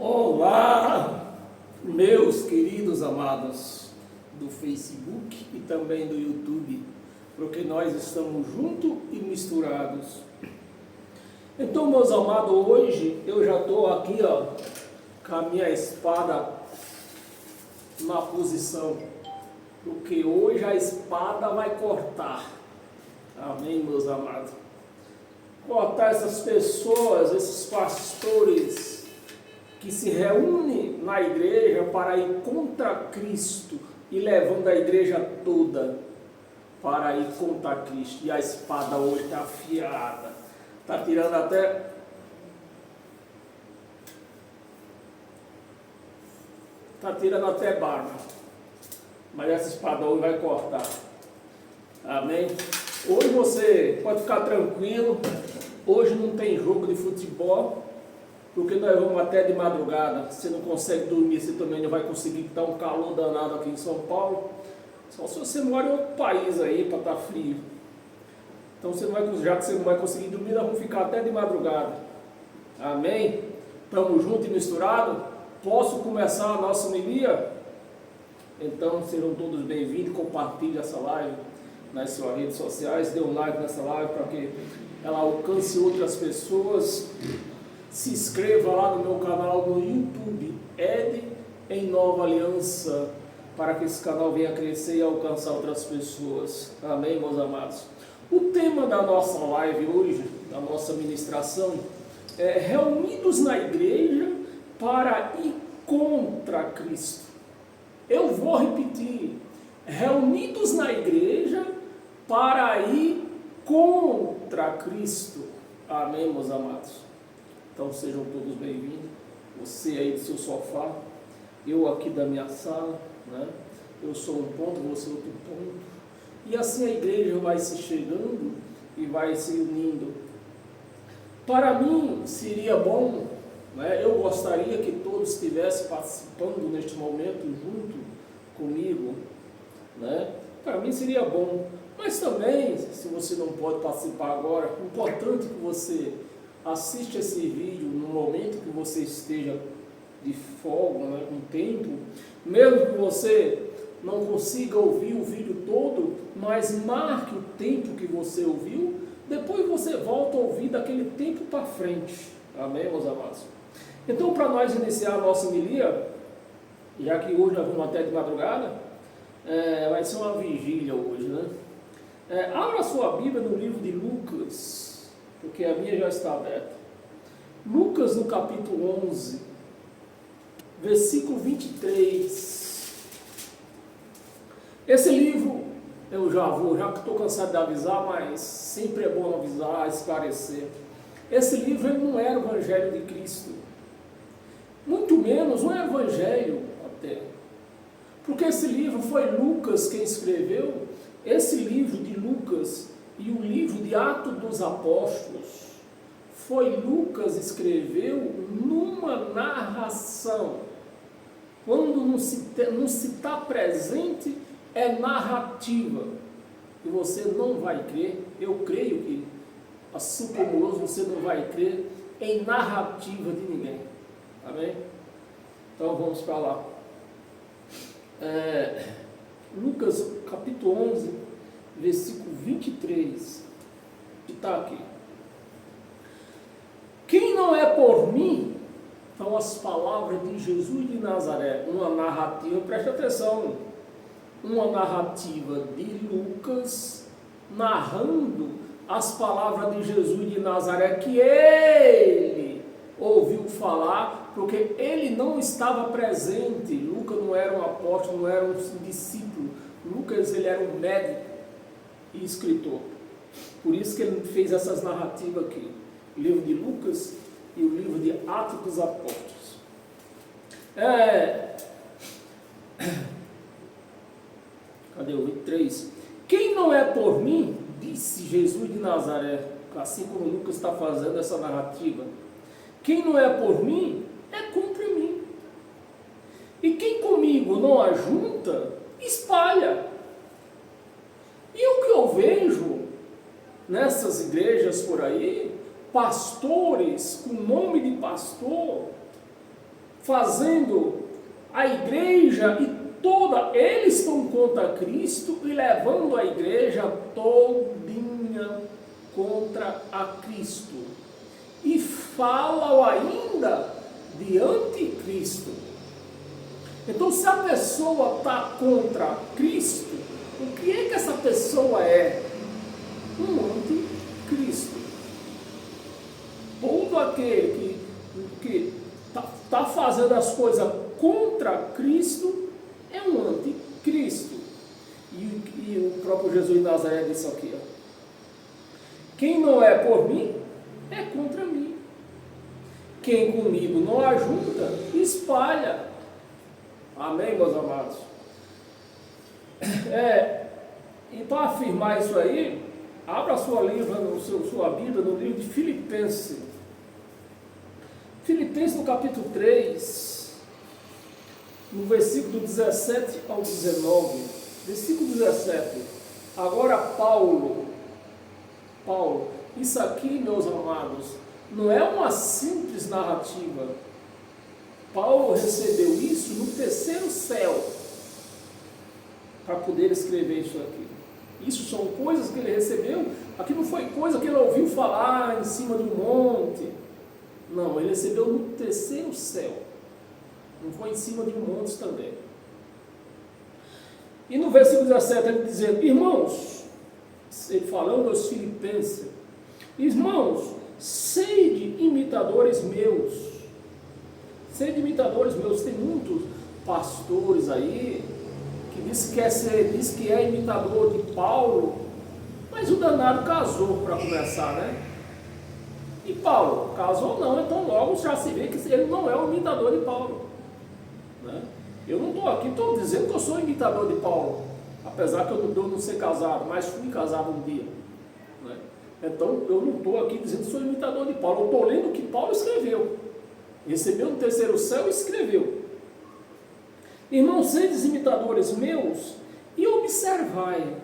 Olá, meus queridos amados do Facebook e também do YouTube, porque nós estamos juntos e misturados. Então, meus amados, hoje eu já estou aqui, com a minha espada na posição, porque hoje a espada vai cortar. Amém, meus amados? Cortar essas pessoas, esses pastores que se reúnem na igreja para ir contra Cristo e levando a igreja toda para ir contra Cristo. E a espada hoje está afiada, está tirando até barba, mas essa espada hoje vai cortar. Amém? Hoje você pode ficar tranquilo, hoje não tem jogo de futebol, porque nós vamos até de madrugada. Você não consegue dormir, você também não vai conseguir, estar um calor danado aqui em São Paulo. Só se você mora em outro país aí para estar frio. Então já que você não vai conseguir dormir, nós vamos ficar até de madrugada. Amém? Estamos juntos e misturados? Posso começar a nossa homilia? Então sejam todos bem-vindos, compartilhe essa live nas suas redes sociais, dê um like nessa live para que ela alcance outras pessoas. Se inscreva lá no meu canal no YouTube, Ed em Nova Aliança, para que esse canal venha crescer e alcançar outras pessoas. Amém, meus amados? O tema da nossa live hoje, da nossa ministração, é reunidos na igreja para ir contra Cristo. Eu vou repetir, reunidos na igreja para ir contra Cristo. Amém, meus amados? Então sejam todos bem-vindos, você aí do seu sofá, eu aqui da minha sala, né? Eu sou um ponto, você outro ponto, e assim a igreja vai se chegando e vai se unindo. Para mim seria bom, né? Eu gostaria que todos estivessem participando neste momento junto comigo, né? Para mim seria bom, mas também, se você não pode participar agora, é importante que você assiste esse vídeo no momento que você esteja de folga, né, com tempo, mesmo que você não consiga ouvir o vídeo todo, mas marque o tempo que você ouviu, depois você volta a ouvir daquele tempo para frente. Amém, meus amados? Então, para nós iniciar a nossa homilia, já que hoje nós vamos até de madrugada, vai ser uma vigília hoje, né? Abra sua Bíblia no livro de Lucas, porque a minha já está aberta. Lucas, no capítulo 11, versículo 23. Esse livro, já que estou cansado de avisar, mas sempre é bom avisar, esclarecer. Esse livro ele não era o Evangelho de Cristo, muito menos um Evangelho até, porque esse livro foi Lucas quem escreveu. Esse livro de Lucas e o livro de Atos dos Apóstolos, foi Lucas escreveu numa narração. Quando não se está presente, é narrativa. E você não vai crer, eu creio que, assim como hoje, você não vai crer em narrativa de ninguém. Amém? Então vamos para lá. Lucas capítulo 11, versículo 23, que está aqui. Quem não é por mim, são as palavras de Jesus de Nazaré, uma narrativa, presta atenção, uma narrativa de Lucas, narrando as palavras de Jesus de Nazaré, que ele ouviu falar, porque ele não estava presente. Lucas não era um apóstolo, não era um discípulo, Lucas ele era um médico e escritor. Por isso que ele fez essas narrativas aqui, o livro de Lucas e o livro de Atos dos Apóstolos. Cadê o 23? Quem não é por mim, disse Jesus de Nazaré, assim como Lucas está fazendo essa narrativa, quem não é por mim, é contra mim. E quem comigo não ajunta, espalha. E o que eu vejo nessas igrejas por aí, pastores com nome de pastor, fazendo a igreja e toda, eles estão contra Cristo e levando a igreja todinha contra a Cristo. E falam ainda de anticristo. Então, se a pessoa está contra Cristo, o que é que essa pessoa é? Um anticristo. Todo aquele que está fazendo as coisas contra Cristo é um anticristo. E o próprio Jesus de Nazaré disse aqui, ó, quem não é por mim, é contra mim. Quem comigo não ajunta, espalha. Amém, meus amados? E para afirmar isso aí, abra sua Bíblia no livro de Filipenses. Filipenses no capítulo 3, no versículo 17 ao 19. Versículo 17. Agora Paulo, isso aqui, meus amados, não é uma simples narrativa. Paulo recebeu isso no terceiro céu para poder escrever isso aqui. Isso são coisas que ele recebeu. Aqui não foi coisa que ele ouviu falar em cima de um monte. Não, ele recebeu no terceiro céu. Não foi em cima de um monte também. E no versículo 17 ele dizendo, irmãos, ele falando aos filipenses, irmãos, sede imitadores meus. Sede imitadores meus. Tem muitos pastores aí que diz que é imitador de Paulo, mas o danado casou para começar, né? E Paulo casou não, então logo já se vê que ele não é o imitador de Paulo, né? Eu não estou aqui, estou dizendo que eu sou imitador de Paulo, apesar que eu não ser casado, mas fui casado um dia, né? Então eu não estou aqui dizendo que sou imitador de Paulo, eu estou lendo o que Paulo escreveu, recebeu no terceiro céu e escreveu. Irmãos, sedes imitadores meus e observai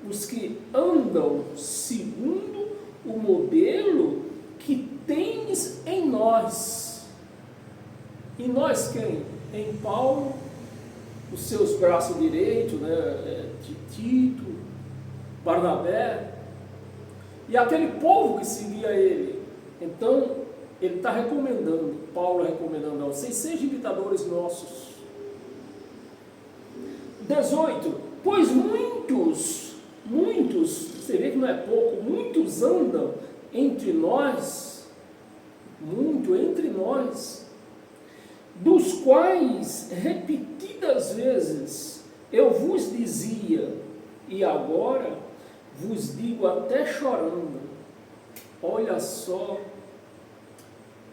os que andam segundo o modelo que tendes em nós. Em nós quem? Em Paulo, os seus braços direitos, né, de Tito, Barnabé, e aquele povo que seguia ele. Então, ele está recomendando, Paulo recomendando a vocês, sejam imitadores nossos. 18, pois muitos, você vê que não é pouco, muitos andam entre nós, muito entre nós, dos quais repetidas vezes eu vos dizia, e agora vos digo até chorando. Olha só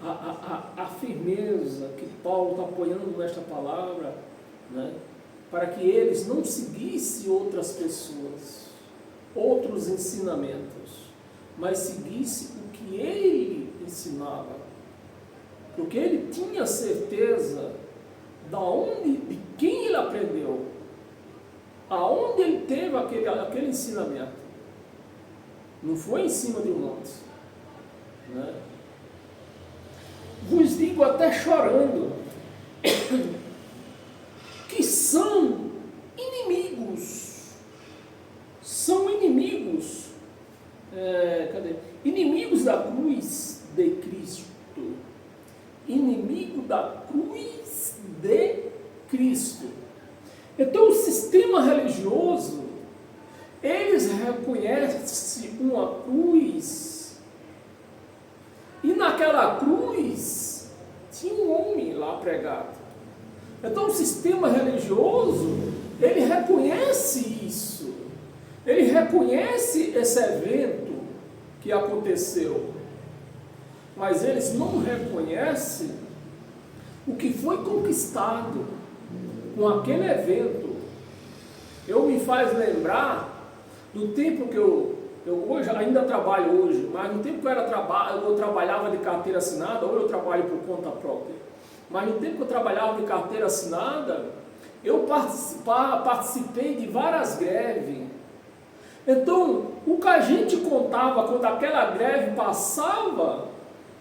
a firmeza que Paulo está apoiando nesta palavra, né? Para que eles não seguissem outras pessoas, outros ensinamentos, mas seguissem o que ele ensinava, porque ele tinha certeza de quem ele aprendeu, aonde ele teve aquele ensinamento. Não foi em cima de um monte, né? Vos digo até chorando, que são inimigos, inimigos da cruz de Cristo, inimigo da cruz de Cristo. Então o sistema religioso, eles reconhecem uma cruz, e naquela cruz tinha um homem lá pregado. Então o sistema religioso, ele reconhece isso, ele reconhece esse evento que aconteceu, mas eles não reconhecem o que foi conquistado com aquele evento. Eu me faz lembrar do tempo que eu hoje ainda trabalho hoje, mas no tempo que eu trabalhava de carteira assinada, hoje eu trabalho por conta própria. Mas no tempo que eu trabalhava de carteira assinada, eu participei de várias greves. Então, o que a gente contava quando aquela greve passava,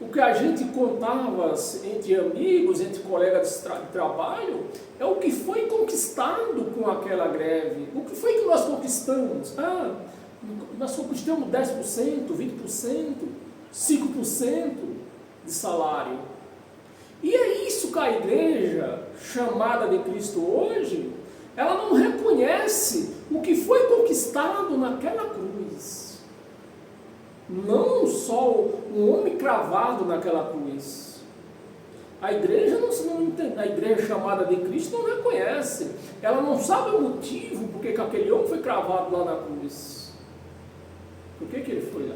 o que a gente contava entre amigos, entre colegas de trabalho, é o que foi conquistado com aquela greve. O que foi que nós conquistamos? Nós conquistamos 10%, 20%, 5% de salário. E é isso que a igreja chamada de Cristo hoje, ela não reconhece o que foi conquistado naquela cruz. Não só um homem cravado naquela cruz. A igreja não entende, a igreja chamada de Cristo não reconhece. Ela não sabe o motivo porque aquele homem foi cravado lá na cruz. Por que ele foi lá?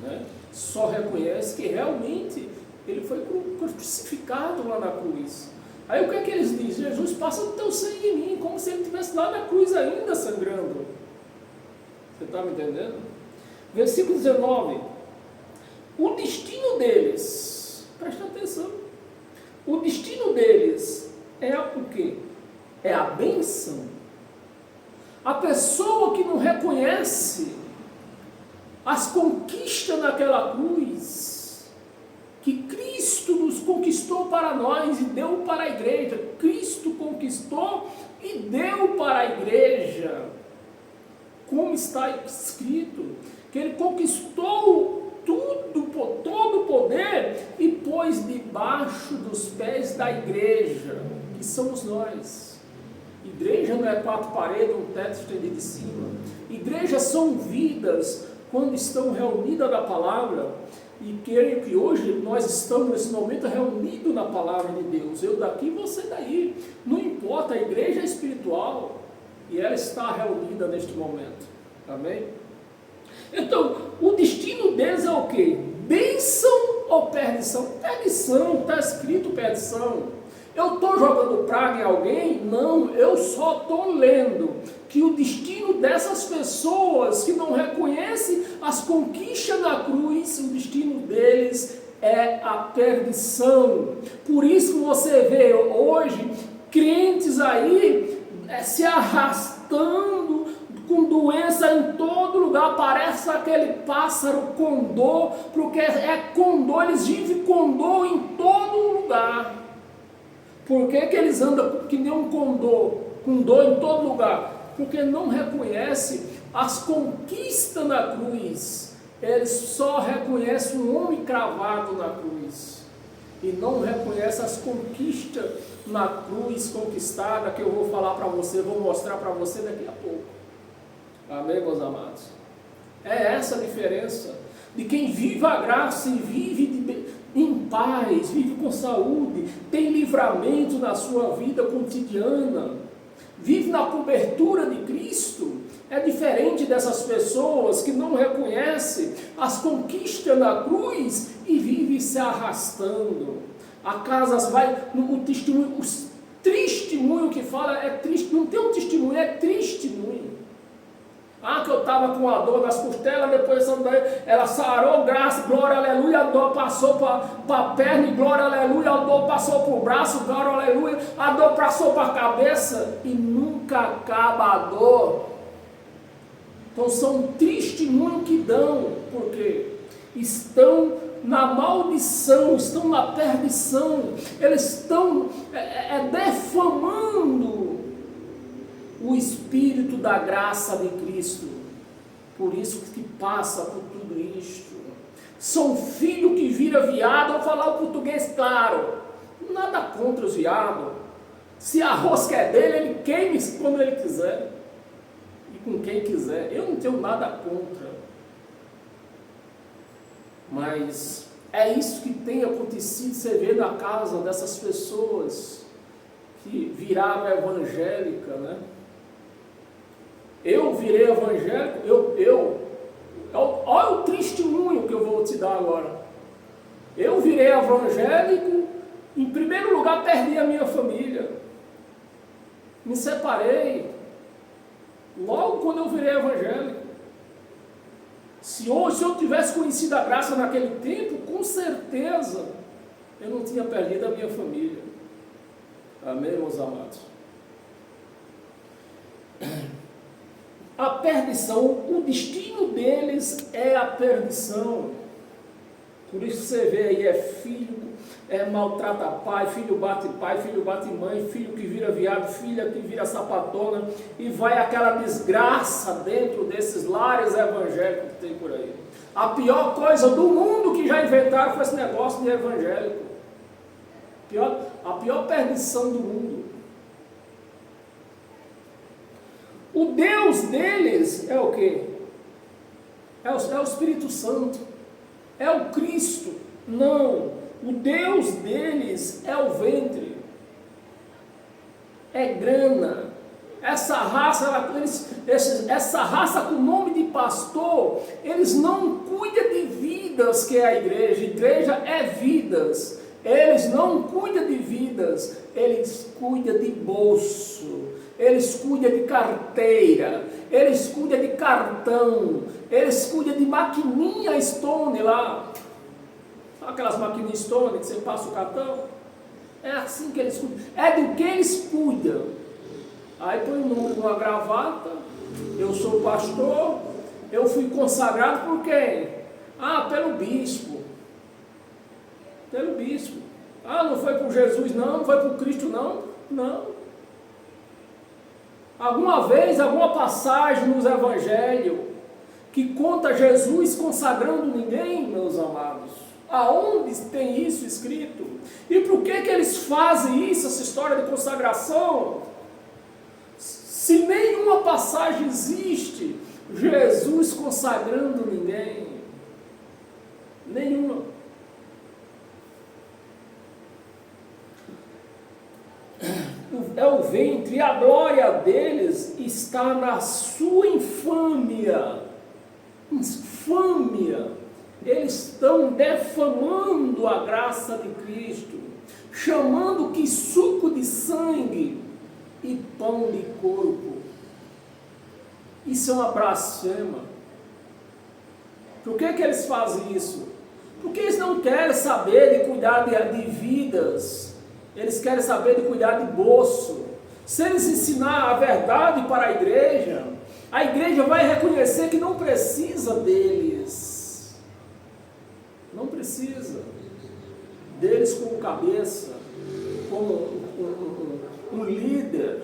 Né? Só reconhece que realmente ele foi crucificado lá na cruz. Aí o que é que eles dizem? Jesus, passa o teu sangue em mim, como se ele estivesse lá na cruz ainda sangrando. Você está me entendendo? Versículo 19. O destino deles, presta atenção, o destino deles é o quê? É a bênção. A pessoa que não reconhece as conquistas naquela cruz, que Cristo nos conquistou para nós e deu para a igreja. Cristo conquistou e deu para a igreja. Como está escrito, que Ele conquistou tudo, todo o poder e pôs debaixo dos pés da igreja, que somos nós. Igreja não é quatro paredes, um teto estendido em cima. Igrejas são vidas quando estão reunidas na palavra, e creio que hoje nós estamos nesse momento reunidos na palavra de Deus. Eu daqui, você daí. Não importa, a igreja é espiritual e ela está reunida neste momento. Amém? Então, o destino deles é o quê? Bênção ou perdição? Perdição, está escrito perdição. Eu estou jogando praga em alguém? Não, eu só estou lendo que o destino dessas pessoas que não reconhecem as conquistas da cruz, o destino deles é a perdição. Por isso que você vê hoje crentes aí se arrastando com doença em todo lugar, parece aquele pássaro condor, porque é condor, eles vivem condor em todo lugar. Por que eles andam que nem um condor, com dor em todo lugar? Porque não reconhece as conquistas na cruz. Eles só reconhecem um homem cravado na cruz. E não reconhece as conquistas na cruz conquistada, que eu vou falar para você, vou mostrar para você daqui a pouco. Amém, meus amados? É essa a diferença de quem vive a graça e vive em paz, vive com saúde, tem livramento na sua vida cotidiana, vive na cobertura de Cristo. É diferente dessas pessoas que não reconhecem as conquistas na cruz e vive se arrastando. A casa vai, o testemunho que fala é triste, não tem um testemunho, é testemunho. Que eu estava com a dor nas costelas, depois ela sarou, graça, glória, aleluia, a dor passou para a perna, glória, aleluia, a dor passou para o braço, glória, aleluia, a dor passou para a cabeça, e nunca acaba a dor. Então são testemunhos que dão, porque estão na maldição, estão na perdição, eles estão defamando o Espírito da graça de Cristo. Por isso que passa por tudo isto. São filho que vira viado, vou falar o português claro. Nada contra os viados. Se a rosca é dele, ele queime quando ele quiser. E com quem quiser. Eu não tenho nada contra. Mas é isso que tem acontecido. Você vê na casa dessas pessoas que viraram evangélica, né? Eu virei evangélico, olha o testemunho que eu vou te dar agora. Eu virei evangélico, em primeiro lugar perdi a minha família, me separei, logo quando eu virei evangélico. Se eu tivesse conhecido a graça naquele tempo, com certeza eu não tinha perdido a minha família. Amém, meus amados? A perdição, o destino deles é a perdição. Por isso você vê aí, filho, maltrata pai, filho bate mãe, filho que vira viado, filha que vira sapatona, e vai aquela desgraça dentro desses lares evangélicos que tem por aí. A pior coisa do mundo que já inventaram foi esse negócio de evangélico. A pior perdição do mundo. O Deus deles é o quê? É o Espírito Santo. É o Cristo. Não. O Deus deles é o ventre. É grana. Essa raça, essa raça com nome de pastor, eles não cuidam de vidas que é a igreja. Igreja é vidas. Eles não cuidam de vidas, eles cuidam de bolso, eles cuidam de carteira, eles cuidam de cartão, eles cuidam de maquininha Stone lá. Sabe aquelas maquininhas Stone que você passa o cartão? É assim que eles cuidam, é do que eles cuidam. Aí põe o número numa gravata, eu sou pastor, eu fui consagrado por quem? Pelo bispo. Pelo bispo. Não foi por Jesus não foi por Cristo não? Não. Alguma vez, alguma passagem nos evangelhos que conta Jesus consagrando ninguém, meus amados? Aonde tem isso escrito? E por que eles fazem isso, essa história de consagração? Se nenhuma passagem existe, Jesus consagrando ninguém. Nenhuma. É o ventre, e a glória deles está na sua infâmia. Infâmia. Eles estão defamando a graça de Cristo, chamando que suco de sangue e pão de corpo. Isso é uma blasfema. Por que eles fazem isso? Porque eles não querem saber de cuidar de vidas. Eles querem saber de cuidar de bolso. Se eles ensinar a verdade para a igreja vai reconhecer que não precisa deles. Não precisa deles como cabeça, como um líder.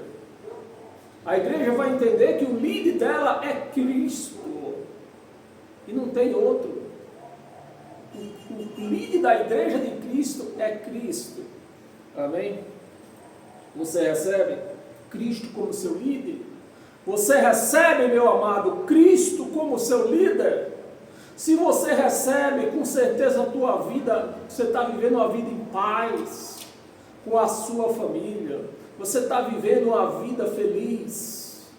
A igreja vai entender que o líder dela é Cristo e não tem outro. O líder da igreja de Cristo é Cristo. Amém? Você recebe Cristo como seu líder? Você recebe, meu amado, Cristo como seu líder? Se você recebe, com certeza a tua vida, você está vivendo uma vida em paz com a sua família. Você está vivendo uma vida feliz.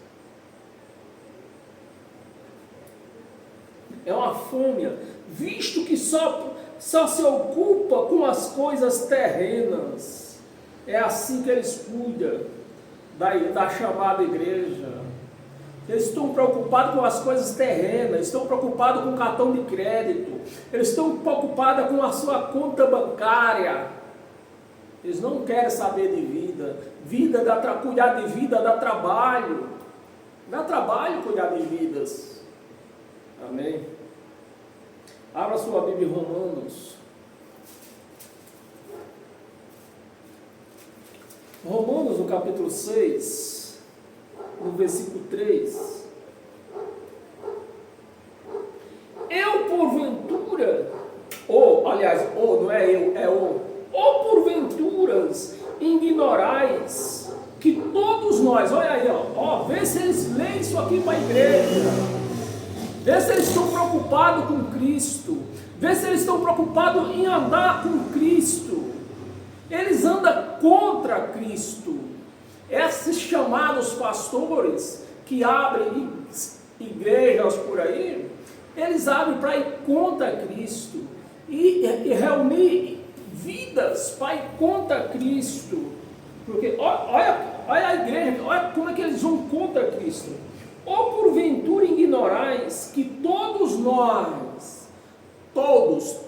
É uma fome, visto que só se ocupa com as coisas terrenas. É assim que eles cuidam da chamada igreja. Eles estão preocupados com as coisas terrenas, estão preocupados com o cartão de crédito, eles estão preocupados com a sua conta bancária. Eles não querem saber de vida. Cuidar de vida dá trabalho. Dá trabalho cuidar de vidas. Amém? Abra sua Bíblia em Romanos. Romanos, no capítulo 6, no versículo 3. Eu porventura, não é eu, é ou porventuras ignorais que todos nós, olha aí, vê se eles leem isso aqui para a igreja, vê se eles estão preocupados com Cristo, vê se eles estão preocupados em andar com Cristo. Eles andam contra Cristo. Esses chamados pastores que abrem igrejas por aí, eles abrem para ir contra Cristo e reunir vidas para ir contra Cristo. Porque olha a igreja, olha como é que eles vão contra Cristo. Ou porventura ignorais que todos nós, todos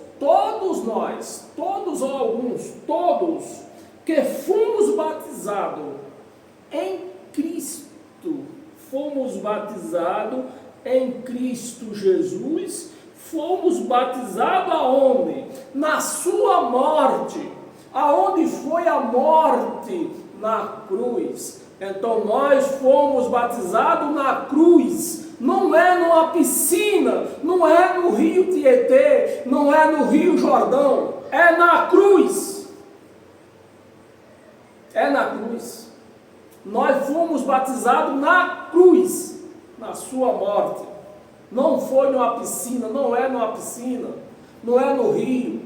ou alguns, todos que fomos batizados em Cristo, fomos batizados em Cristo Jesus, fomos batizados aonde? na sua morte. Aonde foi a morte? Na cruz. Então nós fomos batizados na cruz. Não é numa piscina, não é no rio Tietê, não é no rio Jordão, é na cruz. É na cruz. Nós fomos batizados na cruz, na sua morte. Não foi numa piscina, não é numa piscina, não é no rio,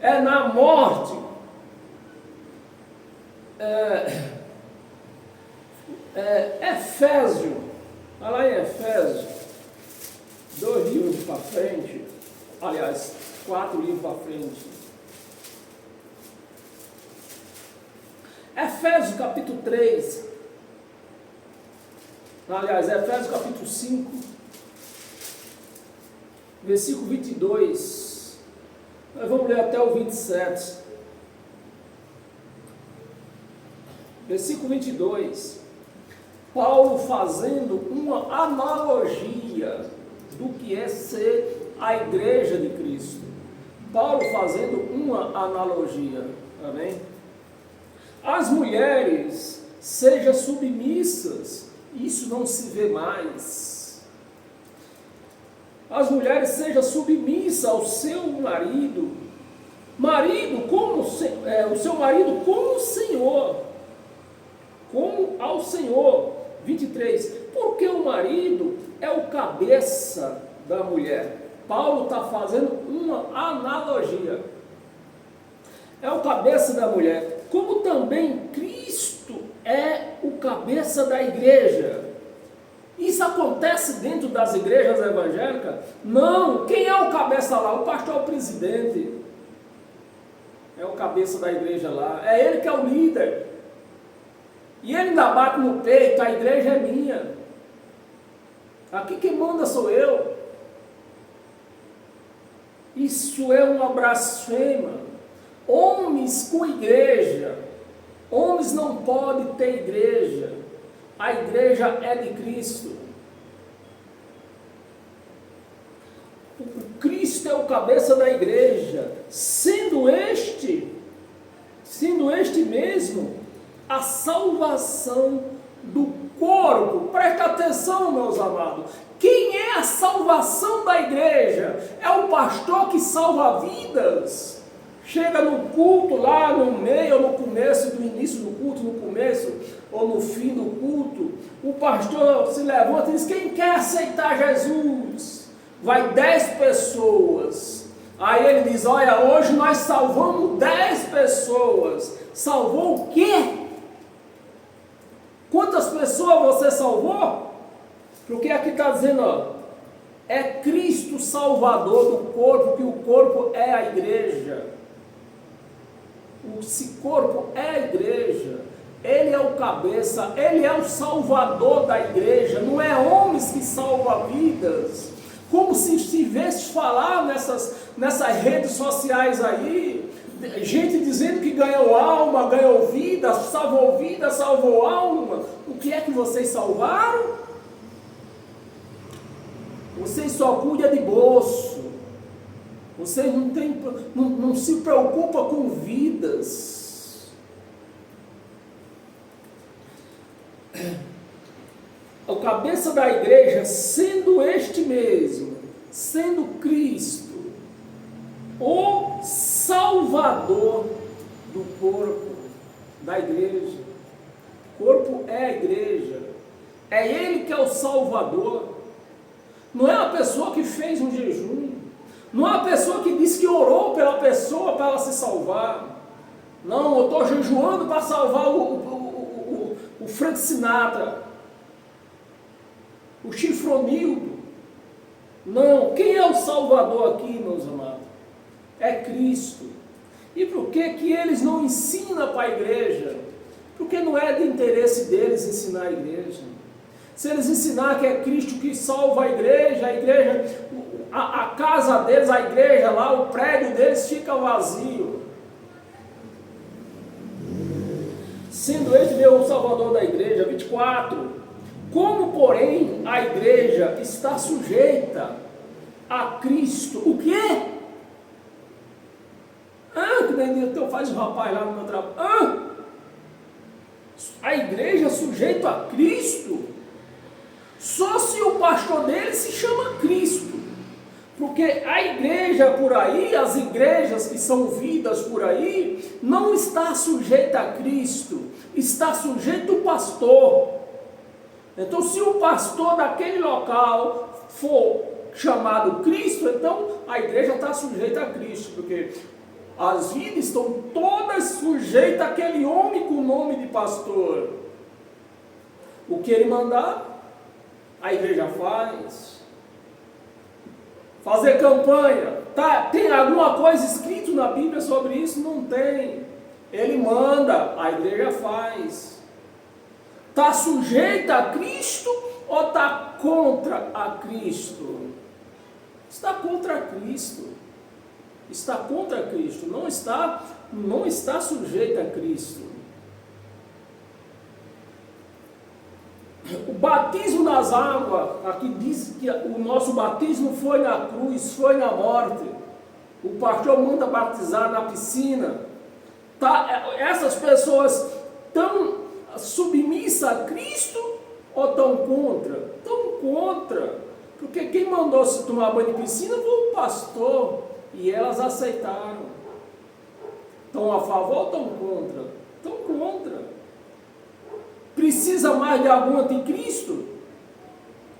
é na morte. Efésio, olha lá em Efésio, 2 livros para frente, aliás, 4 livros para frente. Efésios capítulo 3, aliás, Efésios capítulo 5, versículo 22, nós vamos ler até o 27, versículo 22, Paulo fazendo uma analogia do que é ser a igreja de Cristo. Paulo fazendo uma analogia, amém? As mulheres sejam submissas, isso não se vê mais. As mulheres sejam submissas ao seu marido, o seu marido como o Senhor, como ao Senhor. 23, porque o marido é o cabeça da mulher. Paulo está fazendo uma analogia. É o cabeça da mulher, como também Cristo é o cabeça da igreja. Isso acontece dentro das igrejas evangélicas? Não, quem é o cabeça lá? O pastor é o presidente, é o cabeça da igreja lá, é ele que é o líder, e ele ainda bate no peito, a igreja é minha, aqui quem manda sou eu. Isso é uma blasfêmia. Homens com igreja, homens não podem ter igreja, a igreja é de Cristo. O Cristo é o cabeça da igreja, sendo este mesmo a salvação do corpo. Presta atenção, meus amados, quem é a salvação da igreja? É o pastor que salva vidas. Chega no culto lá no meio, ou no começo, no início do culto, no começo ou no fim do culto, o pastor se levanta e diz: quem quer aceitar Jesus? Vai 10 pessoas. Aí ele diz: olha, hoje nós salvamos 10 pessoas. Salvou o quê? Quantas pessoas você salvou? Porque aqui está dizendo, ó, é Cristo Salvador do corpo, que o corpo é a igreja. Esse corpo é a igreja, ele é o cabeça, ele é o salvador da igreja, não é homens que salvam vidas, como se estivesse falar nessas redes sociais aí, gente dizendo que ganhou alma, ganhou vida, salvou alma. O que é que vocês salvaram? Vocês só cuidam de bolso. Vocês não se preocupam com vidas. O cabeça da igreja, sendo este mesmo, sendo Cristo, o Salvador do corpo da igreja. O corpo é a igreja. É Ele que é o Salvador. Não é a pessoa que fez um jejum. Não é a pessoa que disse que orou pela pessoa para ela se salvar. Não, eu estou jejuando para salvar o Frank Sinatra, o Chifronildo. Não, quem é o Salvador aqui, meus amados? É Cristo. E por que eles não ensinam para a igreja? Porque não é de interesse deles ensinar a igreja. Se eles ensinar que é Cristo que salva a igreja, a casa deles, a igreja lá, o prédio deles fica vazio. Sendo este Deus o Salvador da igreja. 24. Como, porém, a igreja está sujeita a Cristo. O quê? Mas o rapaz lá no meu trabalho, a igreja sujeita a Cristo? Só se o pastor dele se chama Cristo. Porque a igreja por aí, as igrejas que são vidas por aí, não está sujeita a Cristo, está sujeito o pastor. Então, se o pastor daquele local for chamado Cristo, então a igreja está sujeita a Cristo, porque as vidas estão todas sujeitas àquele homem com o nome de pastor. O que ele mandar, a igreja faz. Fazer campanha, tem alguma coisa escrito na Bíblia sobre isso? Não tem. Ele manda, a igreja faz. Está sujeita a Cristo ou está contra a Cristo? Está contra Cristo. Está contra Cristo. Não está sujeita a Cristo. O batismo nas águas, aqui diz que o nosso batismo foi na cruz, foi na morte. O pastor manda batizar na piscina. Essas pessoas estão submissas a Cristo ou estão contra? Estão contra. Porque quem mandou se tomar banho de piscina foi o pastor. E elas aceitaram. Estão a favor ou estão contra? Estão contra. Precisa mais de algum anticristo?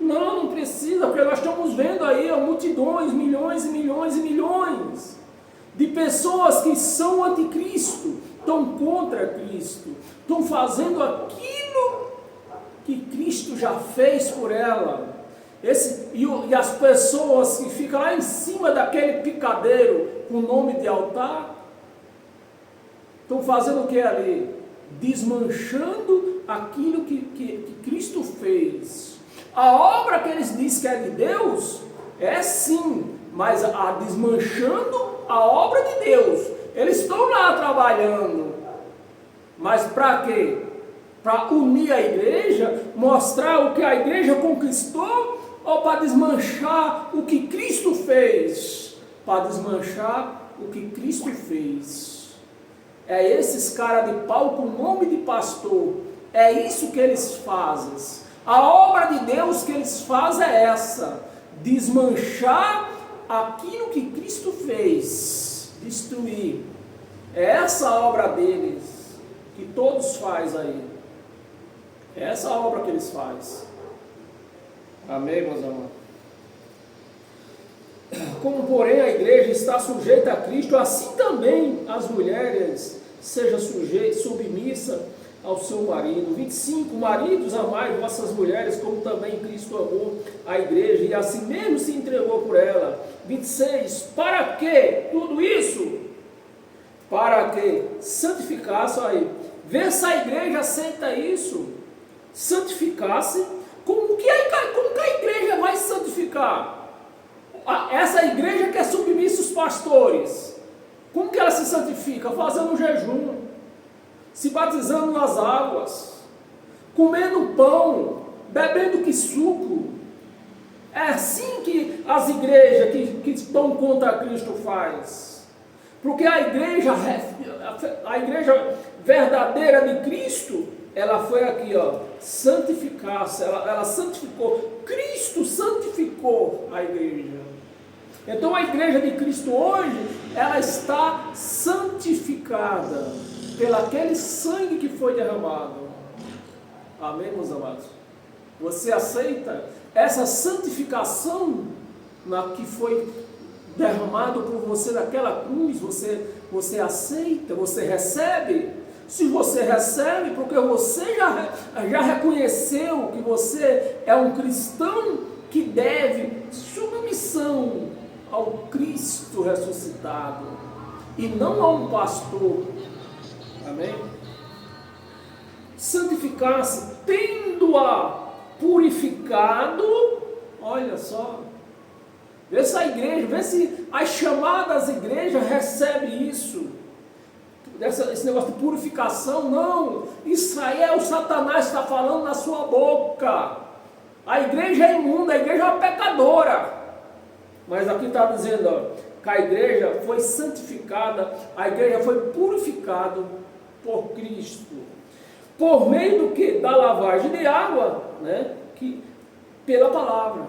Não precisa, porque nós estamos vendo aí multidões, milhões e milhões e milhões de pessoas que são anticristo, estão contra Cristo, estão fazendo aquilo que Cristo já fez por ela. E as pessoas que ficam lá em cima daquele picadeiro com o nome de altar, estão fazendo o que ali? Desmanchando aquilo que Cristo fez. A obra que eles dizem que é de Deus, é sim, mas desmanchando a obra de Deus. Eles estão lá trabalhando, mas para quê? Para unir a igreja, mostrar o que a igreja conquistou, ou para desmanchar o que Cristo fez? Para desmanchar o que Cristo fez. É esses caras de pau com o nome de pastor, é isso que eles fazem. A obra de Deus que eles fazem é essa: desmanchar aquilo que Cristo fez, destruir. É essa a obra deles, que todos fazem aí. É essa a obra que eles fazem. Amém, meus amados? Como, porém, a igreja está sujeita a Cristo, assim também as mulheres sejam sujeitas, submissas ao seu marido. 25, maridos, amai vossas mulheres, como também Cristo amou a igreja, e assim mesmo se entregou por ela. 26, para que tudo isso? Para que santificasse, aí, vê se a igreja aceita isso, santificasse. Como que a igreja vai santificar? Essa igreja que é submissa aos pastores, como que ela se santifica? Fazendo um jejum, se batizando nas águas, comendo pão, bebendo que suco. É assim que as igrejas que estão contra Cristo faz. Porque a igreja verdadeira de Cristo, ela foi aqui, santificar-se, ela santificou. Cristo santificou a igreja. Então a igreja de Cristo hoje, ela está santificada pelo aquele sangue que foi derramado. Amém, meus amados? Você aceita essa santificação que foi derramado por você naquela cruz? Você aceita? Você recebe? Se você recebe, porque você já reconheceu que você é um cristão que deve submissão ao Cristo ressuscitado e não a um pastor. Amém? Santificar-se, tendo-a purificado. Olha só, vê se a igreja, vê se as chamadas igrejas recebem isso, esse negócio de purificação. Não, Israel, Satanás está falando na sua boca. A igreja é imunda, a igreja é uma pecadora. Mas aqui está dizendo, que a igreja foi santificada, a igreja foi purificada por Cristo. Por meio do que? Da lavagem de água, né? Pela palavra.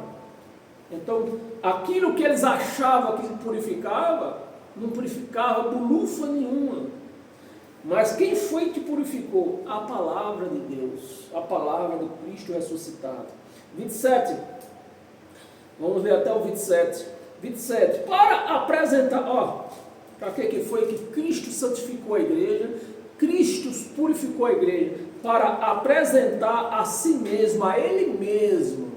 Então, aquilo que eles achavam que purificava, não purificava bolufa nenhuma. Mas quem foi que purificou? A palavra de Deus, a palavra do Cristo ressuscitado. 27, vamos ler até o 27. 27, para apresentar, para que foi que Cristo santificou a igreja? Cristo purificou a igreja para apresentar a si mesmo, a Ele mesmo.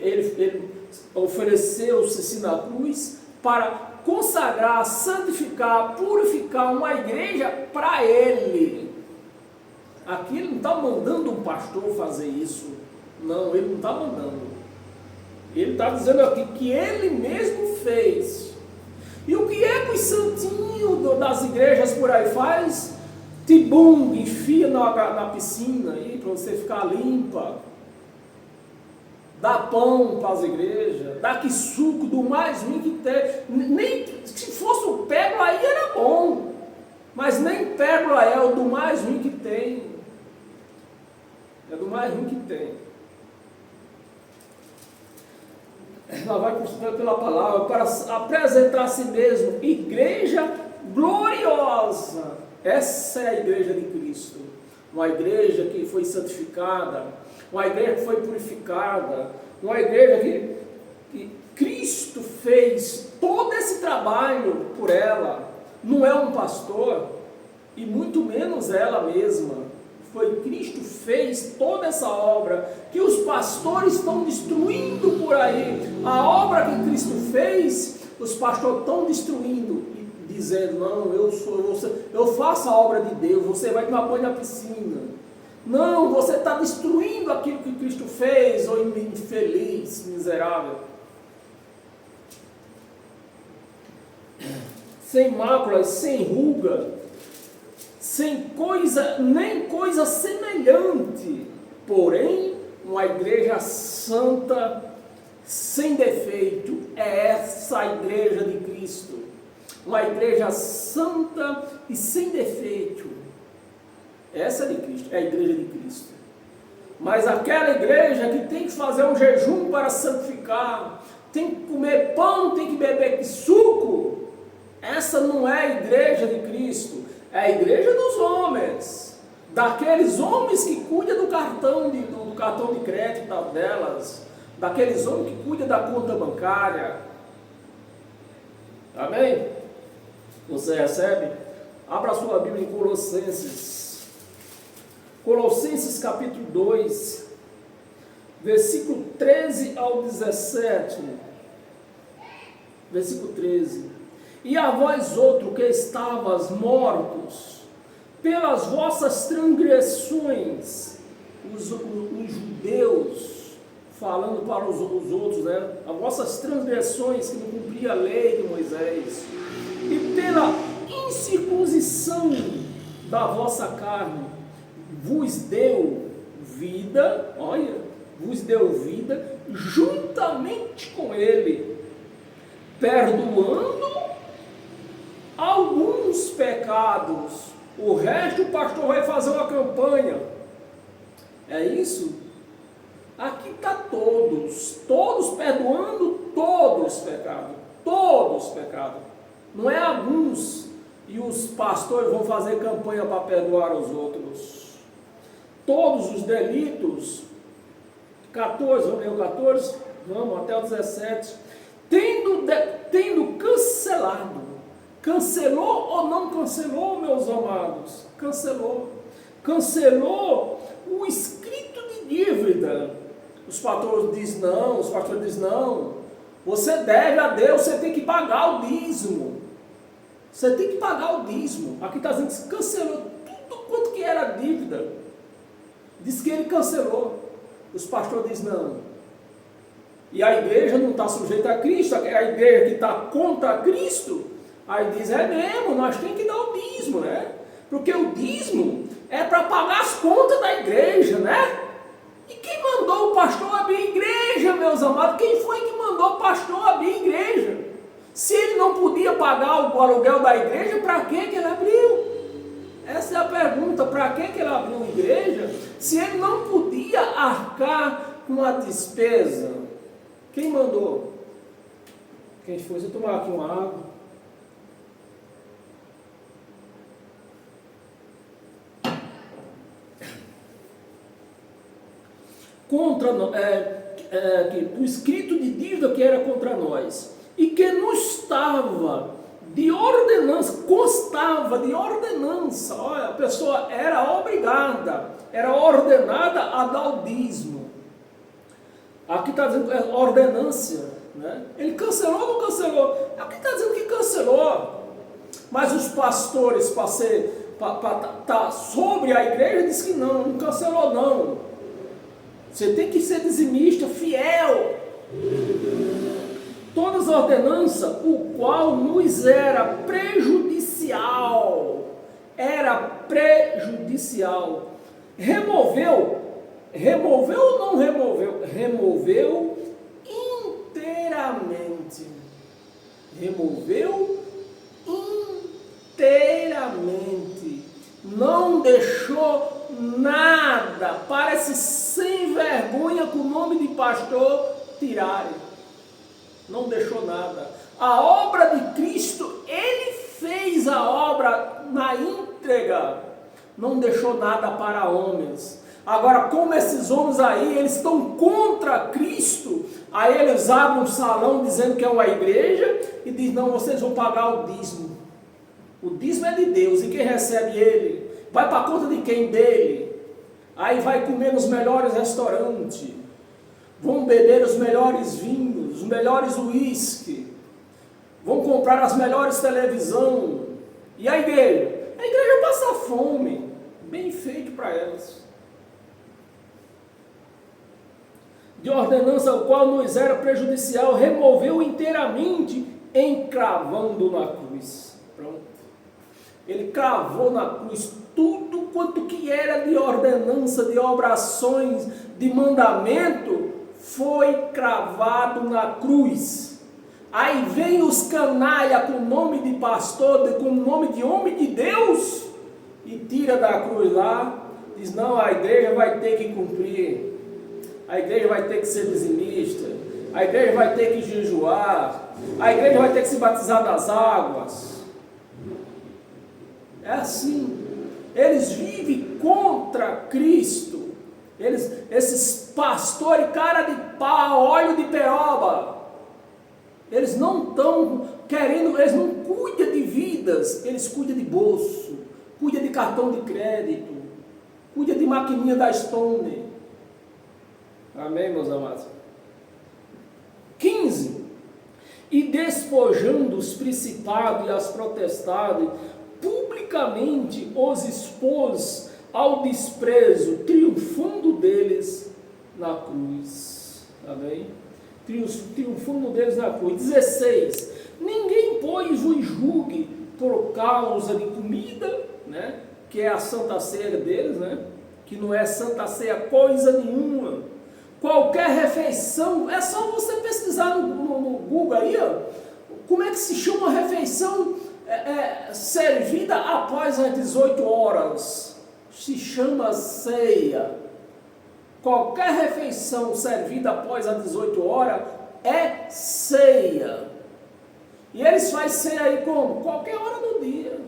Ele ofereceu-se na cruz para consagrar, santificar, purificar uma igreja para Ele. Aqui Ele não está mandando um pastor fazer isso. Não, Ele não está mandando. Ele está dizendo aqui que Ele mesmo fez. E o que é que os santinhos das igrejas por aí faz? Tibum, enfia na piscina aí para você ficar limpa. Dá pão para as igrejas, dá que suco do mais ruim que tem. Nem se fosse o pérola aí era bom, mas nem pérola é o do mais ruim que tem. É do mais ruim que tem. Ela vai construir pela palavra para apresentar a si mesmo igreja gloriosa. Essa é a igreja de Cristo. Uma igreja que foi santificada, uma igreja que foi purificada, uma igreja que Cristo fez todo esse trabalho por ela. Não é um pastor, e muito menos ela mesma. Foi Cristo fez toda essa obra que os pastores estão destruindo por aí. A obra que Cristo fez, os pastores estão destruindo, dizendo: não, eu faço a obra de Deus, você vai tomar banho na piscina. Não, você está destruindo aquilo que Cristo fez, ô infeliz, miserável. Sem máculas, sem ruga, sem coisa, nem coisa semelhante, porém, uma igreja santa, sem defeito. É essa a igreja de Cristo, uma igreja santa e sem defeito. Essa é de Cristo, é a igreja de Cristo. Mas aquela igreja que tem que fazer um jejum para santificar, tem que comer pão, tem que beber suco, essa não é a igreja de Cristo. É a igreja dos homens, daqueles homens que cuidam do cartão de crédito delas, daqueles homens que cuidam da conta bancária. Amém? Você recebe? Abra a sua Bíblia em Colossenses capítulo 2, versículo 13 ao 17. Versículo 13. E a vós outro que estavas mortos pelas vossas transgressões, os judeus, falando para os outros, né? As vossas transgressões, que não cumpria a lei de Moisés, e pela incircuncisão da vossa carne, vos deu vida, juntamente com ele, perdoando alguns pecados. O resto o pastor vai fazer uma campanha. É isso? Aqui está todos perdoando todos os pecados. Não é alguns, e os pastores vão fazer campanha para perdoar os outros. Todos os delitos. 14, vamos ler o 14? Vamos até o 17. Tendo cancelou ou não cancelou, meus amados? Cancelou o escrito de dívida. Os pastores dizem não, você deve a Deus, você tem que pagar o dízimo. Aqui está dizendo que cancelou tudo quanto que era dívida. Diz que ele cancelou. Os pastores dizem não. E a igreja não está sujeita a Cristo, a igreja que está contra Cristo, aí diz: é mesmo, nós temos que dar o dízimo, né? Porque o dízimo é para pagar as contas da igreja, né? E quem mandou o pastor abrir a igreja, meus amados? Quem foi que mandou o pastor abrir a igreja? Se ele não podia pagar o aluguel da igreja, para que ele abriu? Essa é a pergunta, para que ele abriu a igreja, se ele não podia arcar com a despesa? Quem mandou? Quem foi? Deixa eu tomar aqui uma água. Contra o escrito de dívida que era contra nós, e que não estava de ordenança, constava de ordenança. Olha, a pessoa era obrigada, era ordenada a dar o dízimo. Aqui está dizendo ordenância, né? Ele cancelou ou não cancelou? Aqui está dizendo que cancelou. Mas os pastores, para estar sobre a igreja, diz que não cancelou não. Você tem que ser dizimista, fiel. Todas as ordenanças, o qual nos era prejudicial. Era prejudicial. Removeu ou não removeu? Removeu inteiramente. Removeu inteiramente. Não deixou nada. Parece sem vergonha com o nome de pastor tirarem. Não deixou nada. A obra de Cristo, ele fez a obra na íntegra. Não deixou nada para homens. Agora, como esses homens aí, eles estão contra Cristo, aí eles abrem um salão dizendo que é uma igreja e dizem, não, vocês vão pagar o dízimo. O dízimo é de Deus, e quem recebe ele? Vai para a conta de quem? Dele. Aí vai comer nos melhores restaurantes, vão beber os melhores vinhos, os melhores uísque, vão comprar as melhores televisão. E a igreja? A igreja passa fome, bem feito para elas. De ordenança ao qual nos era prejudicial, removeu inteiramente, encravando na cruz. Pronto. Ele cravou na cruz tudo quanto que era de ordenança, de obrações, de mandamento, foi cravado na cruz. Aí vem os canalha com o nome de pastor, com o nome de homem de Deus, e tira da cruz lá, diz, não, a igreja vai ter que cumprir, a igreja vai ter que ser dizimista, a igreja vai ter que jejuar, a igreja vai ter que se batizar das águas. É assim. Eles vivem contra Cristo. Esses pastores, cara de pau, óleo de peroba, eles não estão querendo, eles não cuidam de vidas, eles cuidam de bolso, cuidam de cartão de crédito, cuidam de maquininha da Stone. Amém, meus amados? 15. E despojando os principados e as potestades, publicamente os expôs ao desprezo, triunfando deles na cruz. Amém? Triunfando deles na cruz. 16. Ninguém, pois, os julgue por causa de comida, né? Que é a santa ceia deles, né? Que não é santa ceia coisa nenhuma. Qualquer refeição, é só você pesquisar no Google aí, ó, como é que se chama a refeição servida após as 18 horas. Se chama ceia. Qualquer refeição servida após as 18 horas é ceia. E eles fazem ceia aí como? Qualquer hora do dia.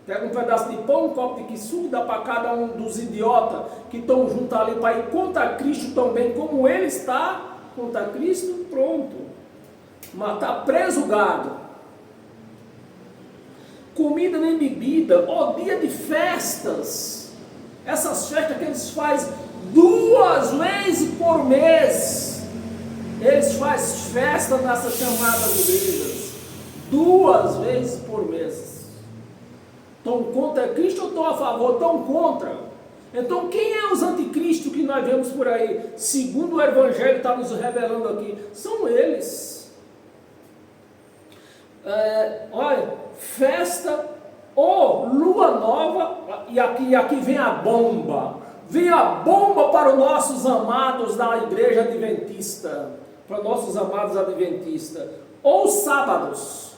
Pega um pedaço de pão, um copo de quiçu, dá para cada um dos idiotas que estão juntos ali para ir contra Cristo também, como ele está contra Cristo, pronto. Matar preso o gado. Comida nem bebida, ó, dia de festas. Essas festas que eles fazem 2 vezes por mês. Eles fazem festa nessas chamadas igrejas 2 vezes por mês. Estão contra Cristo ou estão a favor? Estão contra. Então quem é os anticristos que nós vemos por aí? Segundo o Evangelho está nos revelando aqui, são eles. Olha, festa ou lua nova, e aqui vem a bomba. Vem a bomba para os nossos amados da igreja adventista. Para nossos amados adventistas. ou sábados.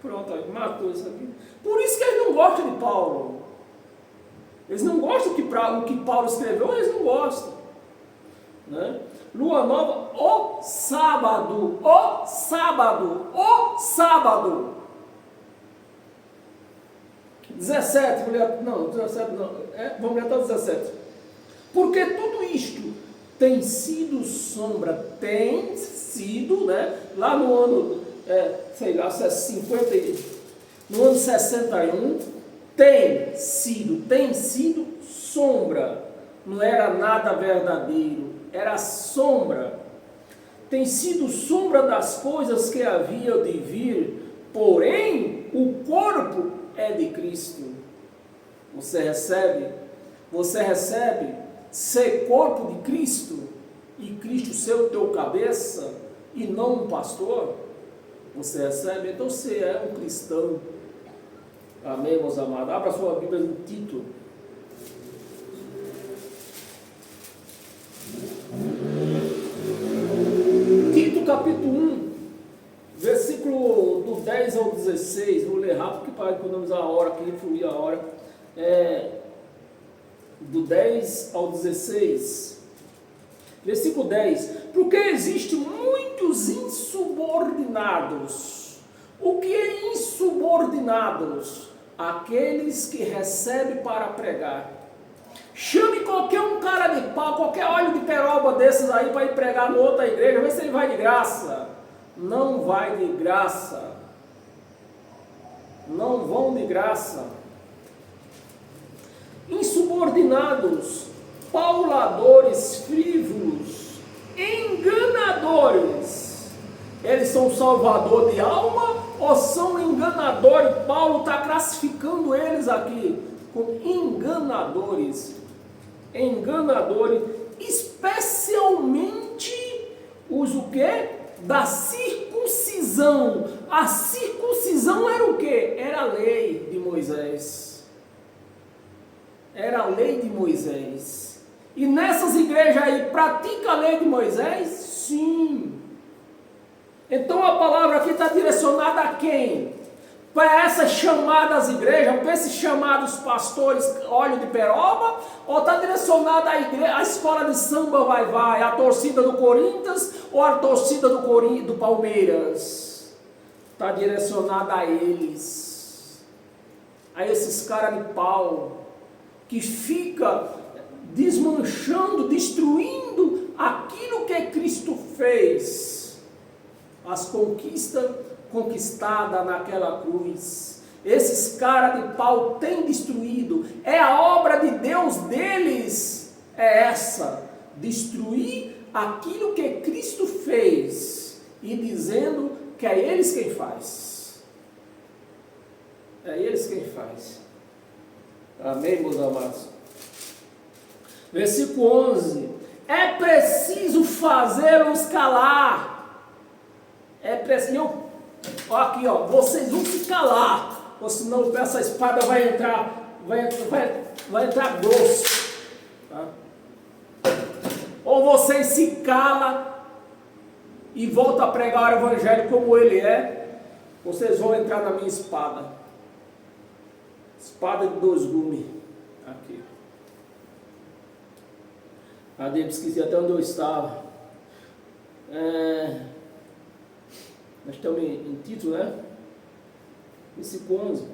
Pronto, aí, matou isso aqui. Por isso que eles não gostam de Paulo. Eles não gostam o que Paulo escreveu, eles não gostam. Né? Lua nova, o sábado, o sábado, o sábado. 17, vamos ler até o 17. Porque tudo isto tem sido sombra, né? Lá no ano, 50, no ano 61, tem sido sombra, não era nada verdadeiro, era sombra. Tem sido sombra das coisas que haviam de vir, porém o corpo é de Cristo. Você recebe ser corpo de Cristo e Cristo ser o teu cabeça e não um pastor. Você recebe? Então você é um cristão. Amém, meus amados? Abra sua Bíblia no Tito. Tito capítulo 1, versículo do 10 ao 16. Vou ler rápido que para economizar a hora, que fluir a hora. Do 10 ao 16. Versículo 10. Porque existem muitos insubordinados. O que é insubordinados? Aqueles que recebem para pregar. Chame qualquer um cara de pau, qualquer óleo de peroba desses aí para ir pregar em outra igreja, vê se ele vai de graça. Não vai de graça. Não vão de graça. Insubordinados, pauladores, frívolos, enganadores. Eles são salvador de alma ou são enganadores? Paulo está classificando eles aqui como enganadores. Enganadores, especialmente os o quê? Da circuncisão. A circuncisão era o quê? Era a lei de Moisés. Era a lei de Moisés. E nessas igrejas aí, pratica a lei de Moisés? Sim. Então a palavra aqui está direcionada a quem? Para essas chamadas igrejas, para esses chamados pastores óleo de peroba, ou está direcionada à igreja, à escola de samba vai, a torcida do Corinthians ou a torcida do Palmeiras? Está direcionada a eles, a esses caras de pau, que fica desmanchando, destruindo aquilo que Cristo fez, as conquistadas naquela cruz. Esses caras de pau têm destruído. É a obra de Deus deles, é essa: destruir aquilo que Cristo fez, e dizendo que é eles quem faz. É eles quem faz. Amém, meus amados? Versículo 11. É preciso fazê-los calar. É preciso. Aqui, vocês vão se calar, ou senão essa espada vai entrar grosso. Tá? Ou vocês se calam e voltam a pregar o evangelho como ele é, vocês vão entrar na minha espada. Espada de 2 gumes. Aqui. Eu esqueci até onde eu estava. Nós estamos em Tito, né? Versículo 11.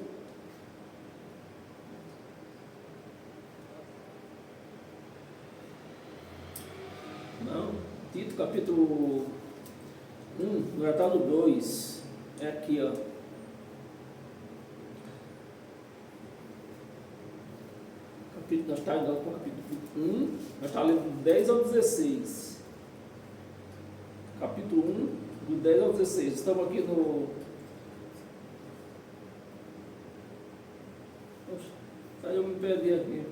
Não, Tito capítulo 1, já está no 2. É aqui, Nós estamos no capítulo 1, nós estamos lendo do 10 ao 16. Capítulo 1, do 10 ao 16. Estamos aqui no. Aí eu me perdi aqui.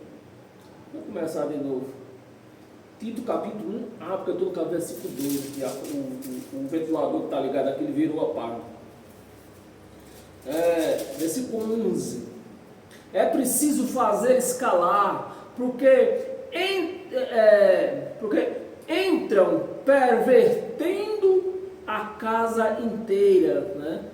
Vamos começar de novo. Tito capítulo 1. Porque eu estou no versículo 12. Que o ventilador que está ligado aqui, ele virou apago. Versículo 11. É preciso fazer escalar, porque entram pervertendo a casa inteira, né?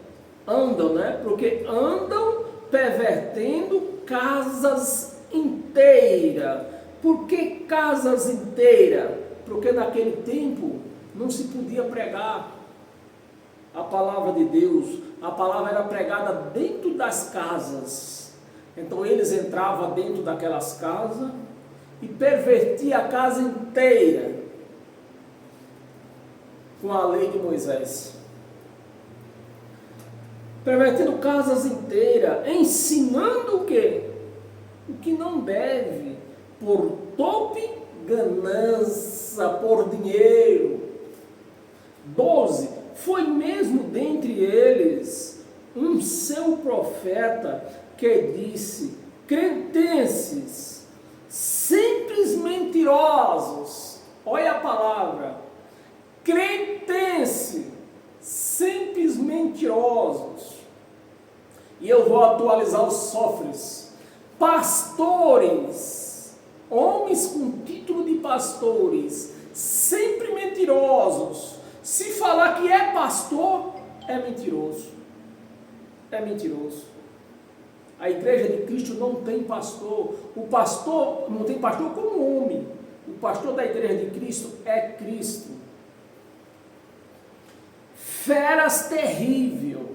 Andam, né? Porque andam pervertendo casas inteiras. Por que casas inteiras? Porque naquele tempo não se podia pregar a palavra de Deus. A palavra era pregada dentro das casas. Então eles entravam dentro daquelas casas e pervertiam a casa inteira com a lei de Moisés. Pervertendo casas inteiras, ensinando o quê? O que não deve, por tope, ganância, por dinheiro. 12. Foi mesmo dentre eles um seu profeta que disse: cretenses, simples mentirosos. Olha a palavra, cretense, simples mentirosos. E eu vou atualizar os sofres. Pastores, homens com título de pastores, sempre mentirosos. Se falar que é pastor, é mentiroso. É mentiroso. A igreja de Cristo não tem pastor. O pastor não tem pastor como homem. O pastor da igreja de Cristo é Cristo. Feras terrível.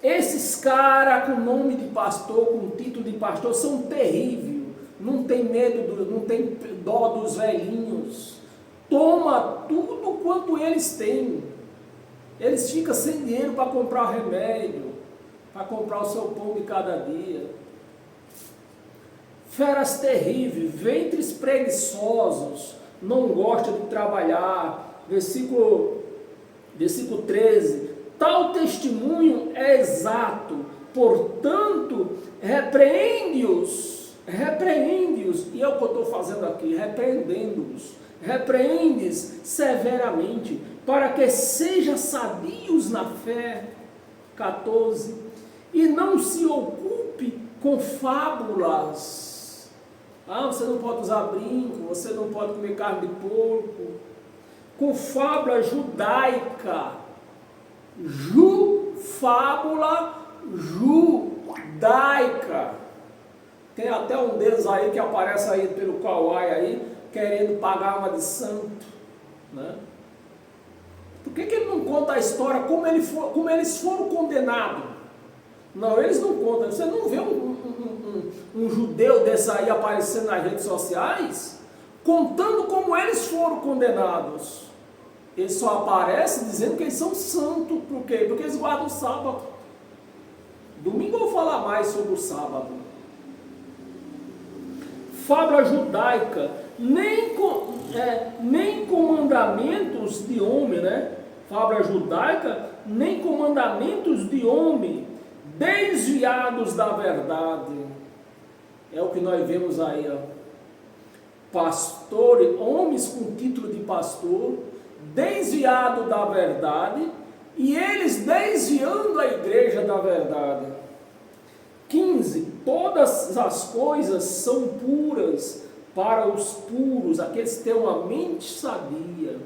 Esses caras com nome de pastor, com título de pastor, são terríveis. Não tem medo, não tem dó dos velhinhos. Toma tudo quanto eles têm. Eles ficam sem dinheiro para comprar remédio, para comprar o seu pão de cada dia. Feras terríveis, ventres preguiçosos, não gostam de trabalhar. Versículo 13. Tal testemunho é exato, portanto, repreende-os, e é o que eu estou fazendo aqui, repreendes severamente, para que sejam sadios na fé. 14. E não se ocupe com fábulas. Você não pode usar brinco, você não pode comer carne de porco. Com fábula judaica. Fábula judaica. Tem até um deles aí que aparece aí pelo Kawaii aí, querendo pagar uma de santo, né? Por que ele não conta a história como eles foram condenados? Não, eles não contam. Você não vê um judeu desse aí aparecendo nas redes sociais contando como eles foram condenados. Eles só aparecem dizendo que eles são santos. Por quê? Porque eles guardam o sábado. Domingo eu vou falar mais sobre o sábado. Fábula judaica, nem com mandamentos de homem, né? Fábula judaica, nem com mandamentos de homem, desviados da verdade. É o que nós vemos aí, ó. Pastores, homens com título de pastor, desviado da verdade, e eles desviando a igreja da verdade. 15. Todas as coisas são puras para os puros, aqueles que têm uma mente sadia.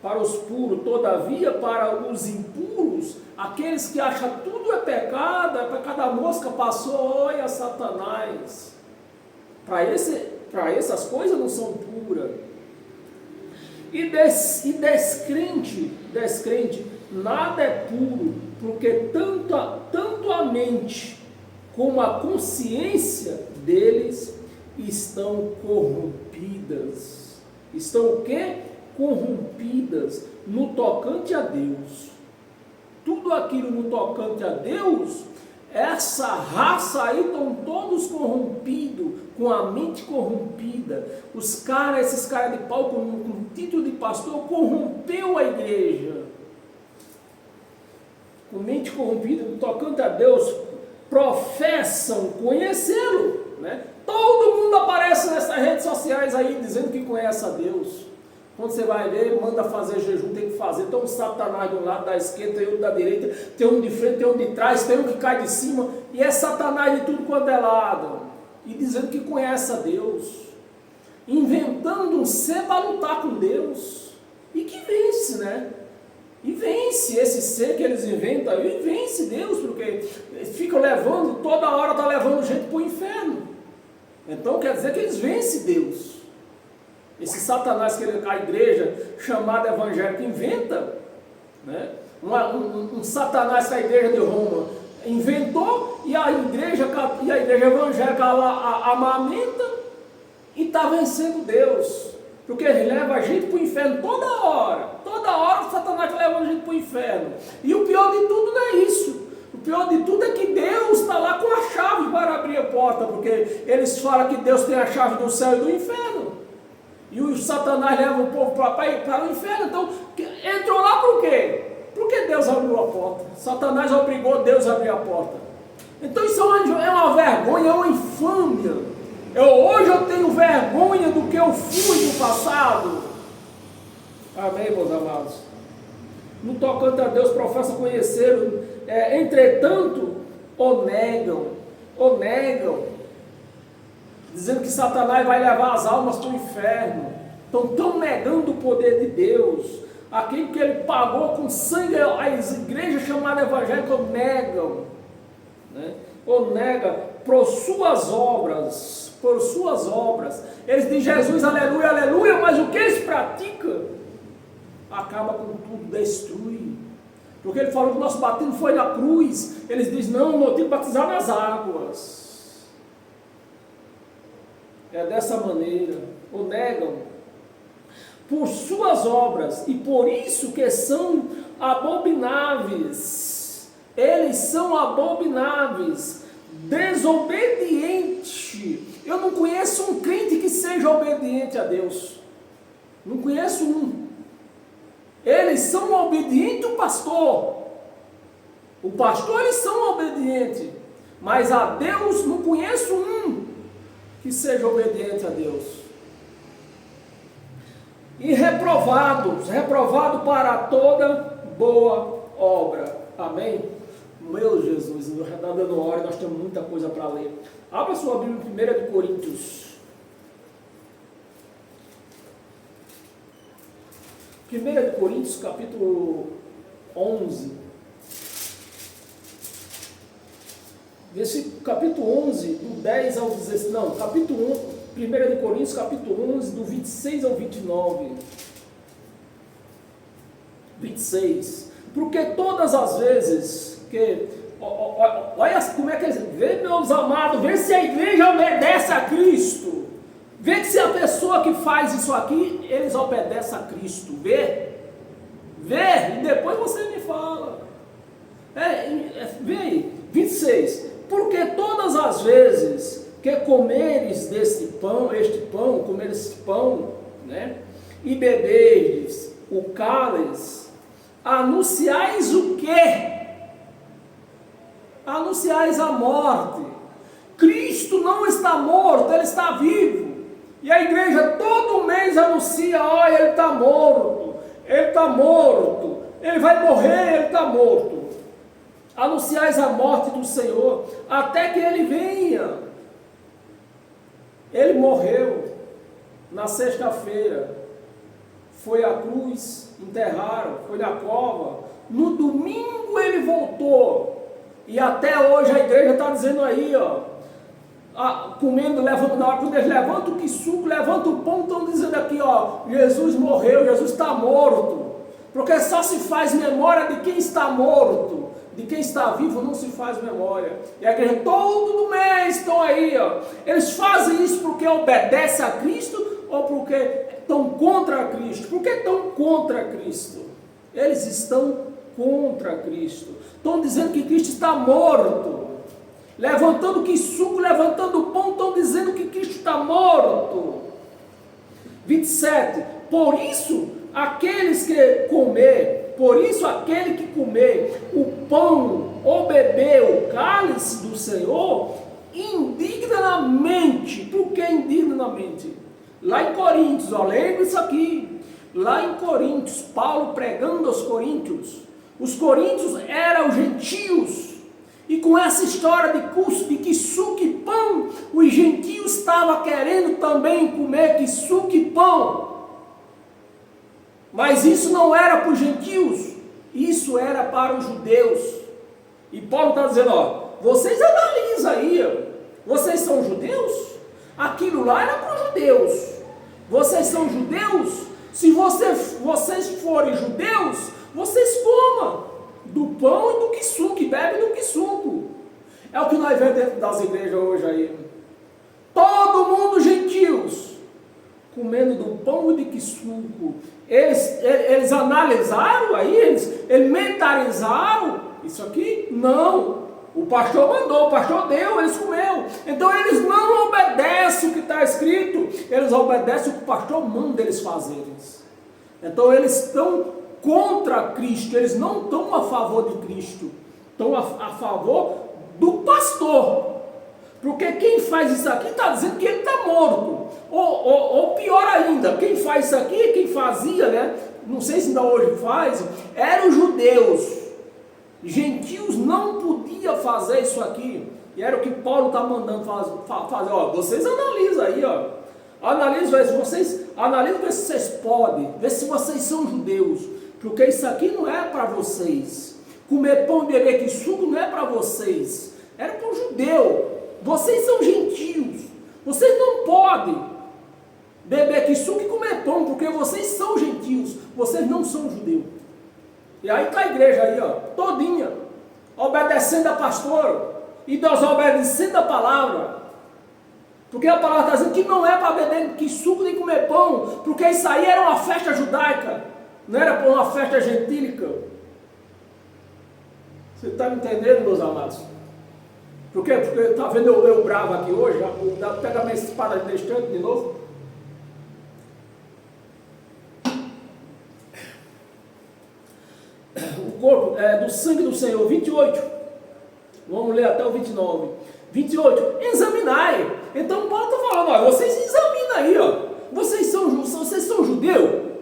Para os puros, todavia, para os impuros, aqueles que acham tudo é pecado, cada mosca passou, olha Satanás. Para essas coisas não são puras. E descrente, nada é puro, porque tanto a mente como a consciência deles estão corrompidas. Estão o quê? Corrompidas no tocante a Deus. Tudo aquilo no tocante a Deus, essa raça aí estão todos corrompidos, com a mente corrompida. Esses caras de pau com título de pastor corrompeu a igreja. Com mente corrompida no tocante a Deus, professam conhecê-lo, né? Todo mundo aparece nessas redes sociais aí dizendo que conhece a Deus. Quando você vai ver, manda fazer jejum, tem que fazer. Tem um Satanás de um lado da esquerda, tem outro da direita, tem um de frente, tem um de trás, tem um que cai de cima, e é Satanás de tudo quanto é lado. E dizendo que conhece a Deus, inventando um ser para lutar com Deus, e que vence, né? E vence esse ser que eles inventam, e vence Deus, porque eles ficam levando, toda hora está levando gente para o inferno. Então quer dizer que eles vencem Deus. Esse Satanás que a igreja chamada evangélica inventa, né? Um Satanás que a igreja de Roma inventou, e a igreja evangélica amamenta e está vencendo Deus. Porque ele leva a gente para o inferno toda hora o Satanás leva a gente para o inferno. E o pior de tudo não é isso. O pior de tudo é que Deus está lá com a chave para abrir a porta, porque eles falam que Deus tem a chave do céu e do inferno. E o Satanás leva o povo para o inferno. Então, entrou lá por quê? Porque Deus abriu a porta. Satanás obrigou Deus a abrir a porta. Então isso é uma vergonha, é uma infâmia. Hoje eu tenho vergonha do que eu fui no passado. Amém, meus amados? No tocante a Deus, professam conhecer, entretanto, o negam, dizendo que Satanás vai levar as almas para o inferno. Então estão negando o poder de Deus. Aquilo que ele pagou com sangue, as igrejas chamadas evangélicas negam, né? Ou nega por suas obras. Eles dizem Jesus, aleluia, aleluia, mas o que eles praticam acaba com tudo, destrui. Porque ele falou que o nosso batismo foi na cruz. Eles dizem, não, o motivo de batizar nas águas. É dessa maneira, ou negam por suas obras, e por isso que são abomináveis. Eles são abomináveis, desobediente. Eu não conheço um crente que seja obediente a Deus. Não conheço um. Eles são obedientes ao pastor. O pastor, eles são obedientes. Mas a Deus não conheço um que seja obediente a Deus. E reprovado para toda boa obra. Amém? Meu Jesus, já está dando hora, nós temos muita coisa para ler. Abra sua Bíblia em 1 de Coríntios. 1 de Coríntios, capítulo 11. Capítulo 11, do 10 ao 16. Não, capítulo 1 de Coríntios, capítulo 11, do 26 ao 29. 26. Porque todas as vezes que... olha como é que... Vê, meus amados, vê se a igreja obedece a Cristo. Vê que se a pessoa que faz isso aqui, eles obedecem a Cristo. Vê, e depois você me fala. Vê aí, 26. Porque todas as vezes que comeres este pão, né, e beberes o cálice, anunciais o quê? Anunciais a morte. Cristo não está morto, ele está vivo. E a igreja todo mês anuncia, olha, ele está morto, ele vai morrer, ele está morto. Anunciais a morte do Senhor, até que ele venha. Ele morreu na sexta-feira, foi à cruz, enterraram, foi na cova. No domingo ele voltou. E até hoje a igreja está dizendo aí, comendo, levando, na hora quando eles levantam o suco, levantam o pão, estão dizendo aqui, Jesus morreu, Jesus está morto. Porque só se faz memória de quem está morto. De quem está vivo não se faz memória. E a igreja todo mês estão aí, eles fazem isso porque obedecem a Cristo ou porque estão contra Cristo? Porque estão contra Cristo. Eles estão contra Cristo. Estão dizendo que Cristo está morto. Levantando que suco, levantando o pão, estão dizendo que Cristo está morto. 27. Por isso aquele que comer o pão ou beber o cálice do Senhor, indignamente. Por que indignamente? Lá em Coríntios, lembra isso aqui. Lá em Coríntios, Paulo pregando aos coríntios. Os coríntios eram os gentios. E com essa história de que suco e pão, os gentios estavam querendo também comer que suco e pão. Mas isso não era para os gentios. Isso era para os judeus. E Paulo está dizendo, ó, vocês analisam aí, ó. Vocês são judeus? Aquilo lá era para os judeus. Vocês são judeus? Se vocês forem judeus, vocês comam do pão e do que bebem do que suco. É o que nós vemos dentro das igrejas hoje aí. Todo mundo gentios, comendo do pão e do que suco. Eles analisaram aí, eles mentalizaram isso aqui? Não. O pastor mandou, o pastor deu, eles comeu. Então eles não obedecem o que está escrito, eles obedecem o que o pastor manda eles fazerem. Então eles estão contra Cristo, eles não estão a favor de Cristo, estão a favor do pastor. Porque quem faz isso aqui está dizendo que ele está morto. Ou pior ainda, quem faz isso aqui, quem fazia, né? Não sei se ainda hoje faz, eram os judeus. Gentios não podiam fazer isso aqui. E era o que Paulo está mandando fazer. Ó, vocês analisam aí, ó. Analisem se vocês podem, ver se vocês são judeus. Porque isso aqui não é para vocês. Comer pão e beber que suco não é para vocês. Era para o judeu. Vocês são gentios. Vocês não podem beber que suco e comer pão, porque vocês são gentios. Vocês não são judeus. E aí está a igreja aí, ó, todinha, obedecendo a pastor, e desobedecendo a palavra. Porque a palavra está dizendo que não é para beber que suco nem comer pão, porque isso aí era uma festa judaica, não era para uma festa gentílica. Você está me entendendo, meus amados? Por quê? Porque está vendo eu bravo aqui hoje, pega a minha espada de instante de novo. O corpo do sangue do Senhor, 28, vamos ler até o 29, 28, examinai. Então Paulo está falando, ó, vocês examinam aí, ó, vocês são judeus,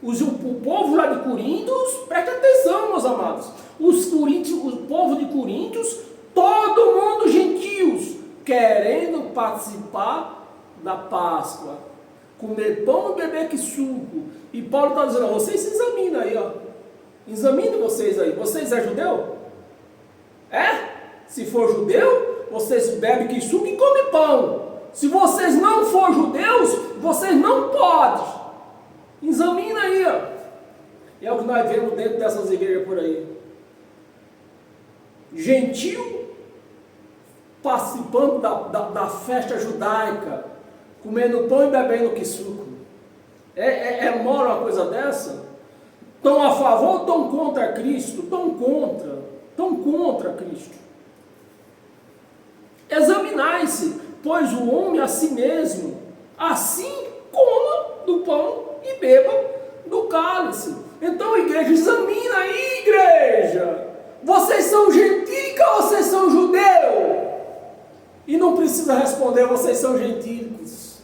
o povo lá de Coríntios, presta atenção, meus amados, o povo de Coríntios, todo mundo gentios, querendo participar da Páscoa, comer pão e beber que suco, e Paulo está dizendo, ó, vocês se examinam aí, ó. Examine vocês aí. Vocês é judeu? É? Se for judeu, vocês bebem que suco e comem pão. Se vocês não for judeus, vocês não podem. Examina aí, ó. E é o que nós vemos dentro dessas igrejas por aí. Gentil participando da festa judaica, comendo pão e bebendo que suco. É mora uma coisa dessa? Estão a favor ou estão contra Cristo? Estão contra Cristo. Examinai-se, pois o homem a si mesmo, assim coma do pão e beba do cálice. Então, igreja, examina aí, igreja. Vocês são gentílicos ou vocês são judeus? E não precisa responder, vocês são gentílicos.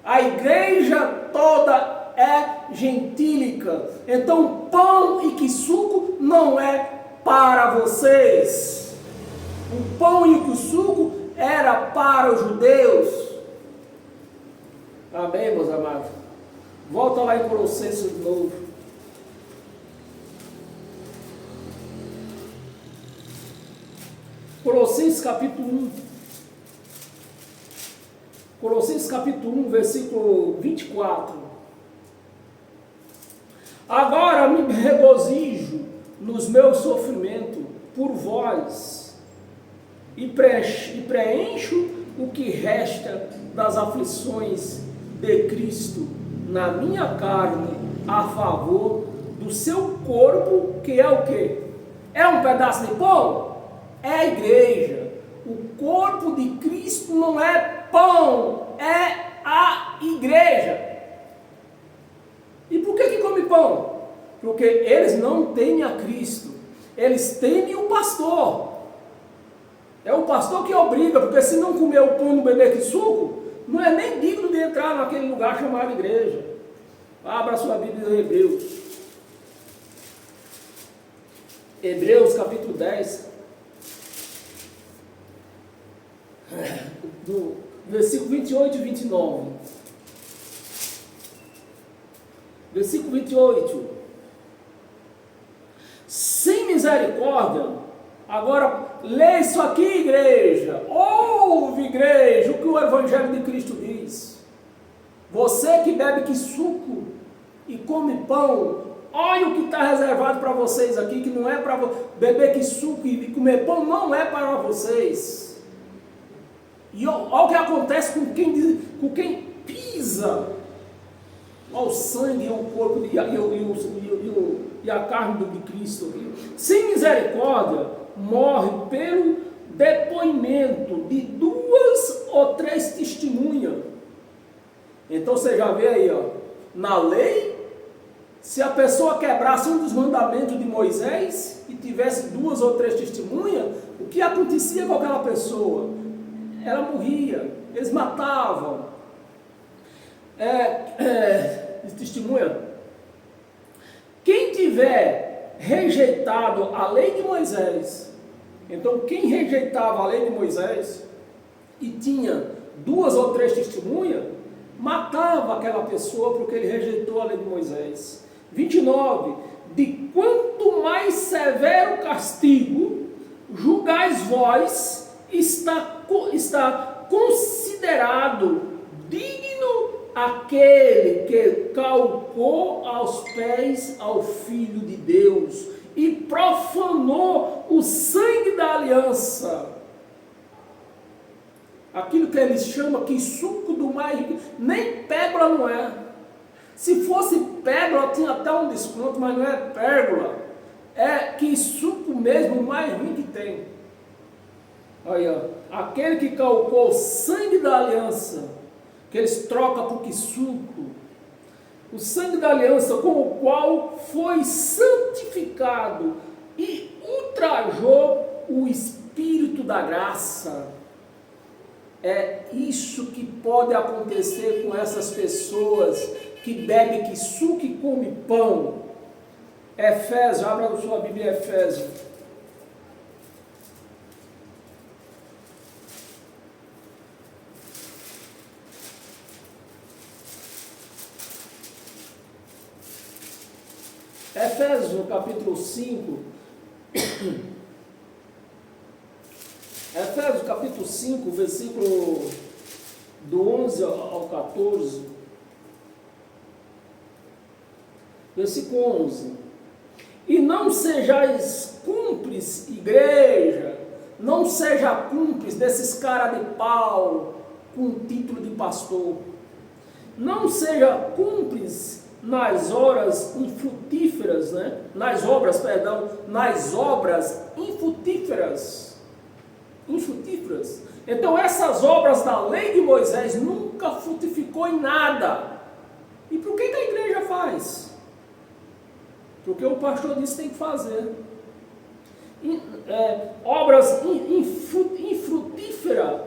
A igreja toda é gentílica. Então pão e que suco não é para vocês. O pão e o suco era para os judeus. Amém, meus amados? Volta lá em Colossenses de novo. Colossenses capítulo 1. Colossenses capítulo 1, versículo 24. Agora me regozijo nos meus sofrimentos por vós e preencho o que resta das aflições de Cristo na minha carne a favor do seu corpo, que é o quê? É um pedaço de pão? É a igreja. O corpo de Cristo não é pão, é a igreja. E por que come pão? Porque eles não temem a Cristo, eles temem o pastor. É o pastor que obriga, porque se não comer o pão e não beber que suco, não é nem digno de entrar naquele lugar chamado igreja. Abra sua Bíblia em Hebreus. Hebreus capítulo 10. Do versículo 28 e 29. Versículo 28. misericórdia. Agora, lê isso aqui, igreja. Ouve, igreja, o que o Evangelho de Cristo diz. Você que bebe que suco e come pão, olha o que está reservado para vocês aqui, que não é para beber que suco e comer pão, não é para vocês. E olha o que acontece com quem pisa ao sangue e ao corpo e a carne de Cristo. Sem misericórdia, morre pelo depoimento de 2 ou 3 testemunhas. Então você já vê aí, ó, na lei, se a pessoa quebrasse um dos mandamentos de Moisés e tivesse 2 ou 3 testemunhas, o que acontecia com aquela pessoa? Ela morria, eles matavam. Testemunha. Quem tiver rejeitado a lei de Moisés, então quem rejeitava a lei de Moisés e tinha 2 ou 3 testemunhas, matava aquela pessoa porque ele rejeitou a lei de Moisés. 29. De quanto mais severo castigo julgais vós, está considerado digno aquele que calcou aos pés ao Filho de Deus e profanou o sangue da aliança. Aquilo que eles chamam que suco do mais rico, nem pérgola não é. Se fosse pérgola tinha até um desconto, mas não é pérgola. É que suco mesmo, o mais ruim que tem. Olha, aquele que calcou o sangue da aliança, que eles trocam por que suco, o sangue da aliança com o qual foi santificado e ultrajou o Espírito da graça. É isso que pode acontecer com essas pessoas que bebem que suco e come pão. Efésios, abra a sua Bíblia, Efésios. Efésios, no capítulo 5. Efésios, capítulo 5, versículo do 11 ao 14. Versículo 11. E não sejais cúmplices, igreja, não seja cúmplice desses caras de pau com título de pastor. Não seja cúmplice nas horas infrutíferas, nas obras infrutíferas. Então essas obras da lei de Moisés nunca frutificou em nada. E por que a igreja faz? Porque o pastor disse que tem que fazer. Obras infrutíferas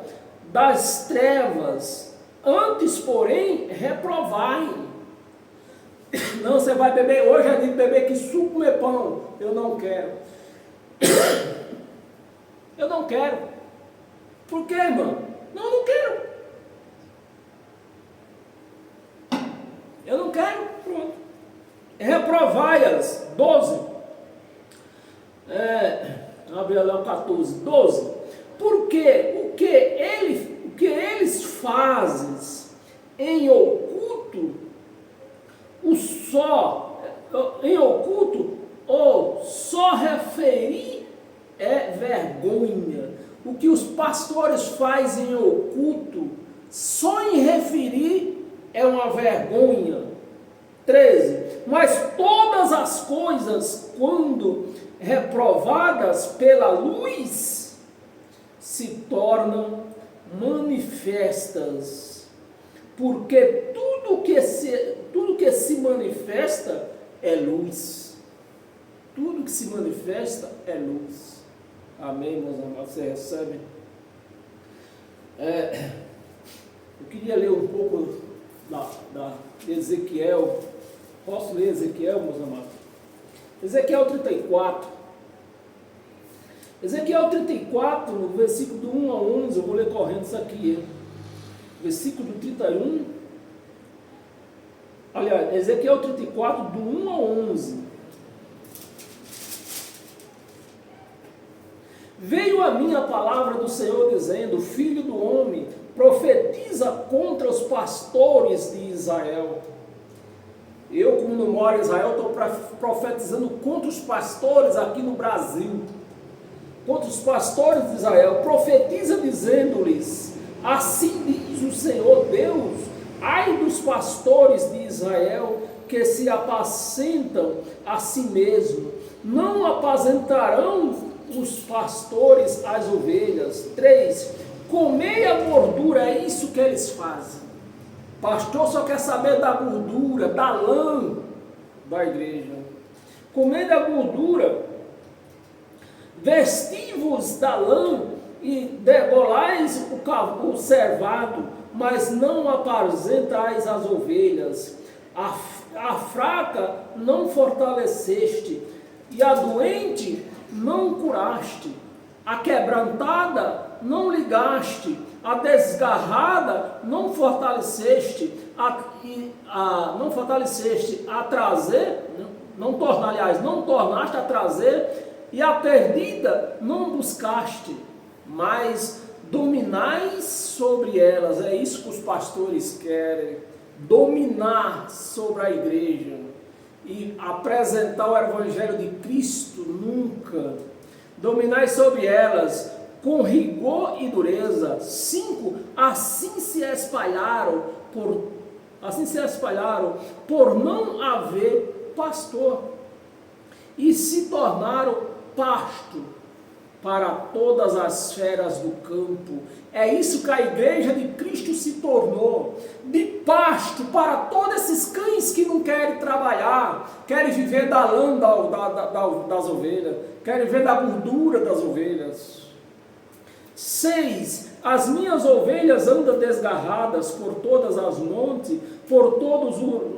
das trevas, antes porém reprovai. Não, você vai beber, hoje é de beber que suco, comer pão. Eu não quero. Eu não quero. Por quê, irmão? Não, eu não quero. Eu não quero. Pronto. Reprovai-as. 12. Abre lá o 14. 12. Porque o que eles fazem em oculto, ou só referir é vergonha. O que os pastores fazem em oculto, só em referir é uma vergonha. 13. Mas todas as coisas, quando reprovadas pela luz, se tornam manifestas, porque tudo que se manifesta é luz. Tudo que se manifesta é luz. Amém, meus amados? Você recebe? Eu queria ler um pouco de Ezequiel. Posso ler Ezequiel, meus amados? Ezequiel 34. Ezequiel 34, no versículo do 1 a 11, eu vou ler correndo isso aqui. Versículo do 31. Aliás, Ezequiel 34, do 1 a 11. Veio a mim a palavra do Senhor dizendo: Filho do homem, profetiza contra os pastores de Israel. Eu, como não moro em Israel, estou profetizando contra os pastores aqui no Brasil. Contra os pastores de Israel. Profetiza dizendo-lhes: assim diz o Senhor Deus: ai dos pastores de Israel que se apacentam a si mesmos. Não apacentarão os pastores as ovelhas. 3. Comei a gordura, é isso que eles fazem. Pastor só quer saber da gordura, da lã da igreja. Comei da gordura, vesti-vos da lã e degolais o cervado, mas não apacentais as ovelhas. A fraca não fortaleceste, e a doente não curaste, a quebrantada não ligaste, a desgarrada não fortaleceste, não tornaste a trazer, e a perdida não buscaste, mas dominais sobre elas. É isso que os pastores querem, dominar sobre a igreja e apresentar o evangelho de Cristo. Nunca dominais sobre elas com rigor e dureza. 5. Assim se espalharam por não haver pastor, e se tornaram pasto para todas as feras do campo. É isso que a igreja de Cristo se tornou, de pasto para todos esses cães que não querem trabalhar, querem viver da lã das ovelhas, querem viver da gordura das ovelhas. 6. As minhas ovelhas andam desgarradas por todas as montes, por todos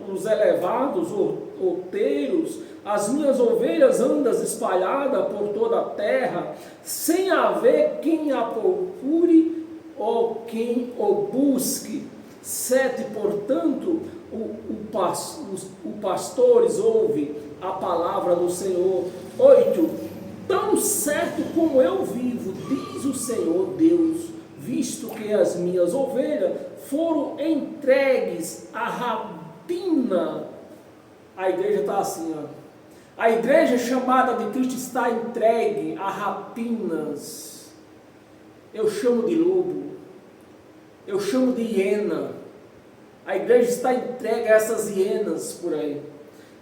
os elevados outeiros. As minhas ovelhas andam espalhadas por toda a terra, sem haver quem a procure ou quem o busque. 7. Portanto, os pastores ouvem a palavra do Senhor. 8. Tão certo como eu vivo, diz o Senhor Deus, visto que as minhas ovelhas foram entregues à rapina. A igreja está assim, ó. A igreja chamada de Cristo está entregue a rapinas. Eu chamo de lobo, eu chamo de hiena. A igreja está entregue a essas hienas por aí,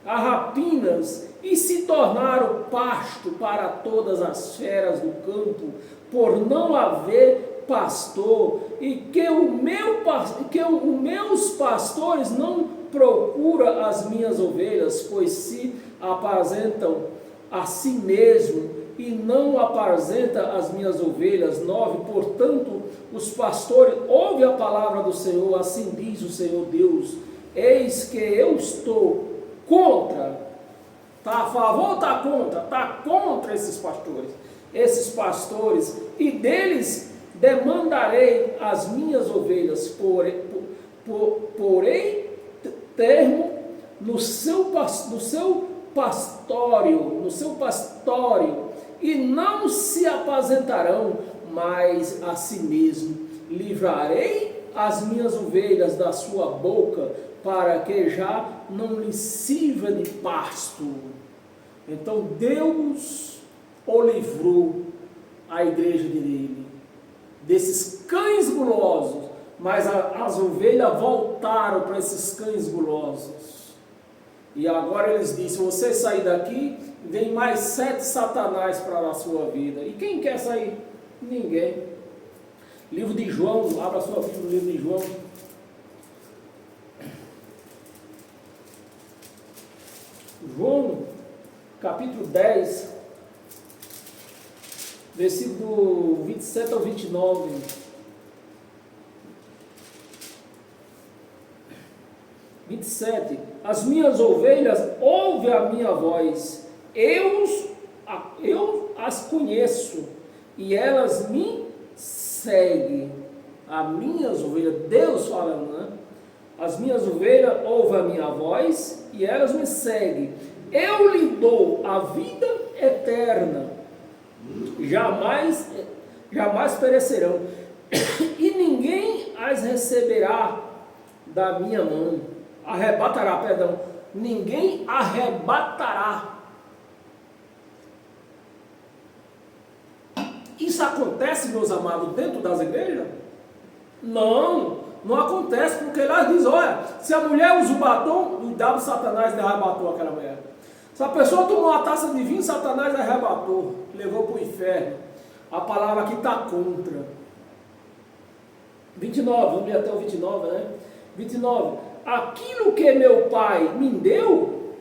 a rapinas, e se tornaram pasto para todas as feras do campo, por não haver pastor, e que os meus pastores não procuram as minhas ovelhas, pois se apacentam a si mesmo e não apacentam as minhas ovelhas. 9. Portanto, os pastores ouvem a palavra do Senhor, assim diz o Senhor Deus: eis que eu estou contra. Está a favor ou está contra? Está contra esses pastores, e deles demandarei as minhas ovelhas, porém termo no seu pastório, e não se apacentarão, mas a si mesmo. Livrarei as minhas ovelhas da sua boca, para que já não lhe sirva de pasto. Então Deus o livrou, a igreja dele, desses cães gulosos, mas as ovelhas voltaram para esses cães gulosos. E agora eles dizem: se você sair daqui, vem mais 7 satanás para a sua vida. E quem quer sair? Ninguém. Livro de João, abra sua Bíblia no livro de João. João, capítulo 10, versículo 27 ao 29. As minhas ovelhas ouvem a minha voz, eu as conheço e elas me seguem. As minhas ovelhas, Deus falando, né? As minhas ovelhas ouvem a minha voz e elas me seguem. Eu lhe dou a vida eterna jamais perecerão, e ninguém as receberá da minha mão. Arrebatará, perdão. Ninguém arrebatará. Isso acontece, meus amados, dentro das igrejas? Não acontece, porque lá diz, olha, se a mulher usa o batom, o diabo Satanás arrebatou aquela mulher. Se a pessoa tomou uma taça de vinho, Satanás arrebatou, levou para o inferno. A palavra aqui está contra. 29, vamos ir até o 29, né? 29. Aquilo que meu pai me deu,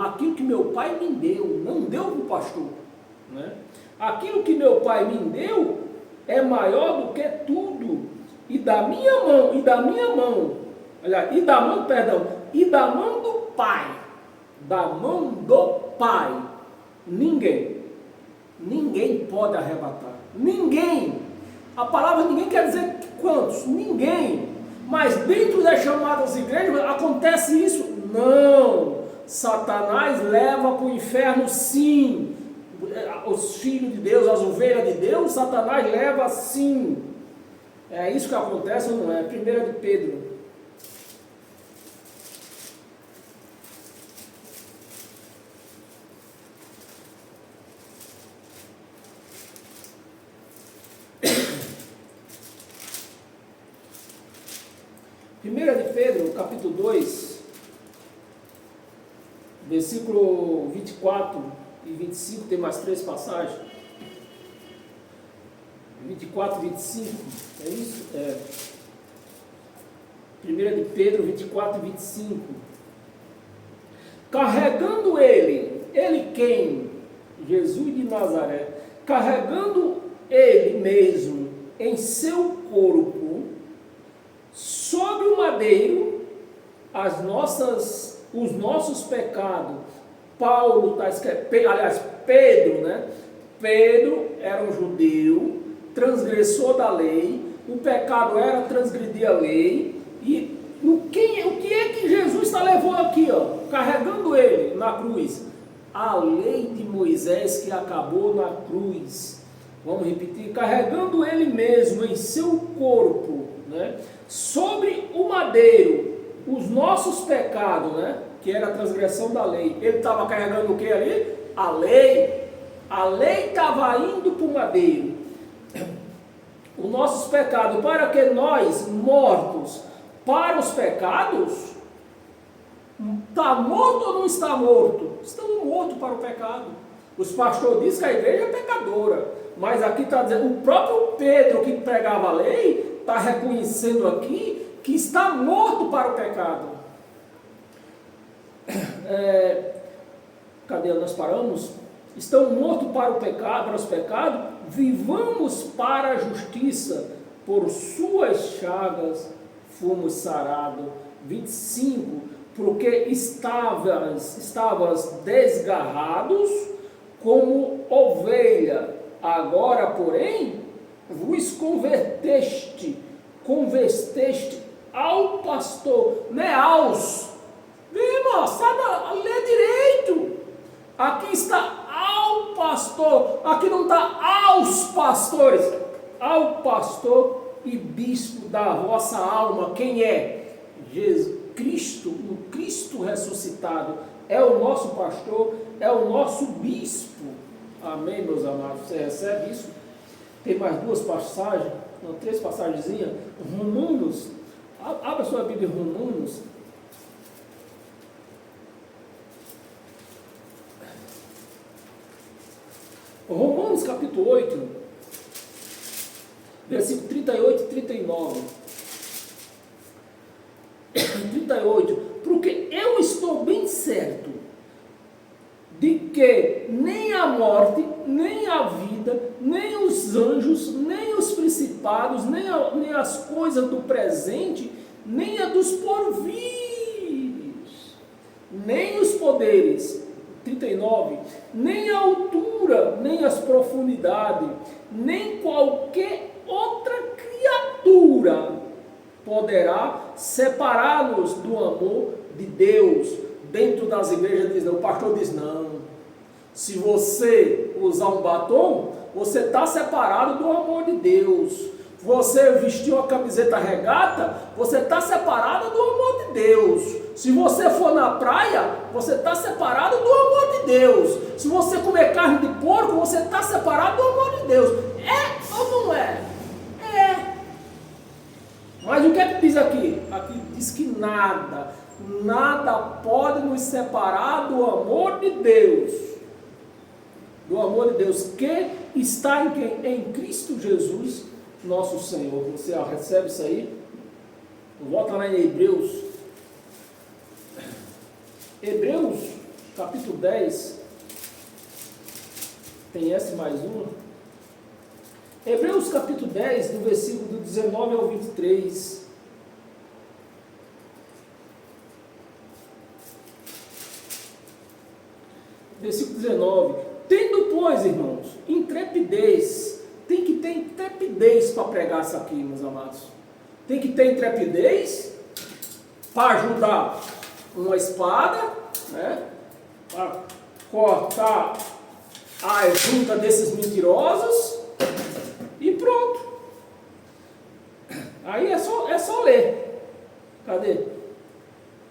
aquilo que meu pai me deu, não deu para o pastor, né? Aquilo que meu pai me deu é maior do que tudo, e da minha mão, aliás, e da mão do Pai, ninguém pode arrebatar, ninguém. A palavra ninguém quer dizer quantos, ninguém. Mas dentro das chamadas igrejas acontece isso? Não. Satanás leva para o inferno, sim. Os filhos de Deus, as ovelhas de Deus, Satanás leva, sim. É isso que acontece ou não é? 1 de Pedro. Primeira de Pedro, capítulo 2, versículo 24 e 25, tem mais 3 passagens. 24 e 25, é isso? É. 1 de Pedro 24 e 25. Carregando ele quem? Jesus de Nazaré. Carregando ele mesmo em seu corpo, sobre o madeiro, os nossos pecados. Paulo está escrevendo, aliás, Pedro, né? Pedro era um judeu, transgressor da lei, o pecado era transgredir a lei, e o que é que Jesus está levando aqui, ó, carregando ele na cruz? A lei de Moisés que acabou na cruz. Vamos repetir, carregando ele mesmo em seu corpo, né? Sobre o madeiro, os nossos pecados, né? Que era a transgressão da lei. Ele estava carregando o que ali? A lei. A lei estava indo para o madeiro. Os nossos pecados, para que nós, mortos para os pecados, está morto ou não está morto? Estamos mortos para o pecado. Os pastores dizem que a igreja é pecadora, mas aqui está dizendo, o próprio Pedro que pregava a lei, está reconhecendo aqui que está morto para o pecado. Cadê? Nós paramos? Estão mortos para o pecado, para os pecados, vivamos para a justiça, por suas chagas fomos sarados. 25, porque estavas desgarrados como ovelha, agora porém vos converteste ao pastor, não é aos. Irmão, sabe, lê direito. Aqui está ao pastor, aqui não está aos pastores, ao pastor e bispo da vossa alma. Quem é? Jesus Cristo, o Cristo ressuscitado, é o nosso pastor, é o nosso bispo. Amém, meus amados? Você recebe isso? Tem mais 2 passagens, não, 3 passagenzinhas. Romanos, abra sua Bíblia em Romanos. Romanos capítulo 8, versículo 38 e 39. 38, porque eu estou bem certo de que nem a morte, nem a vida, nem os anjos, nem os principados, nem as coisas do presente, nem a dos porvires, nem os poderes, 39, nem a altura, nem as profundidades, nem qualquer outra criatura poderá separá-los do amor de Deus. Dentro das igrejas diz não, o pastor diz não. Se você usar um batom, você está separado do amor de Deus. Você vestir uma camiseta regata, você está separado do amor de Deus. Se você for na praia, você está separado do amor de Deus. Se você comer carne de porco, você está separado do amor de Deus. É ou não é? É. Mas o que é que diz aqui? Aqui diz que nada pode nos separar do amor de Deus. Do amor de Deus que está em quem? Em Cristo Jesus, nosso Senhor. Você recebe isso aí? Volta lá em Hebreus. Hebreus, capítulo 10. Tem essa mais uma. Hebreus, capítulo 10, do versículo do 19 ao 23. Versículo 19. Tendo, pois, irmãos, intrepidez. Tem que ter intrepidez para pregar isso aqui, meus amados. Tem que ter intrepidez para ajudar uma espada, né? Para cortar a junta desses mentirosos e pronto. Aí é só ler. Cadê?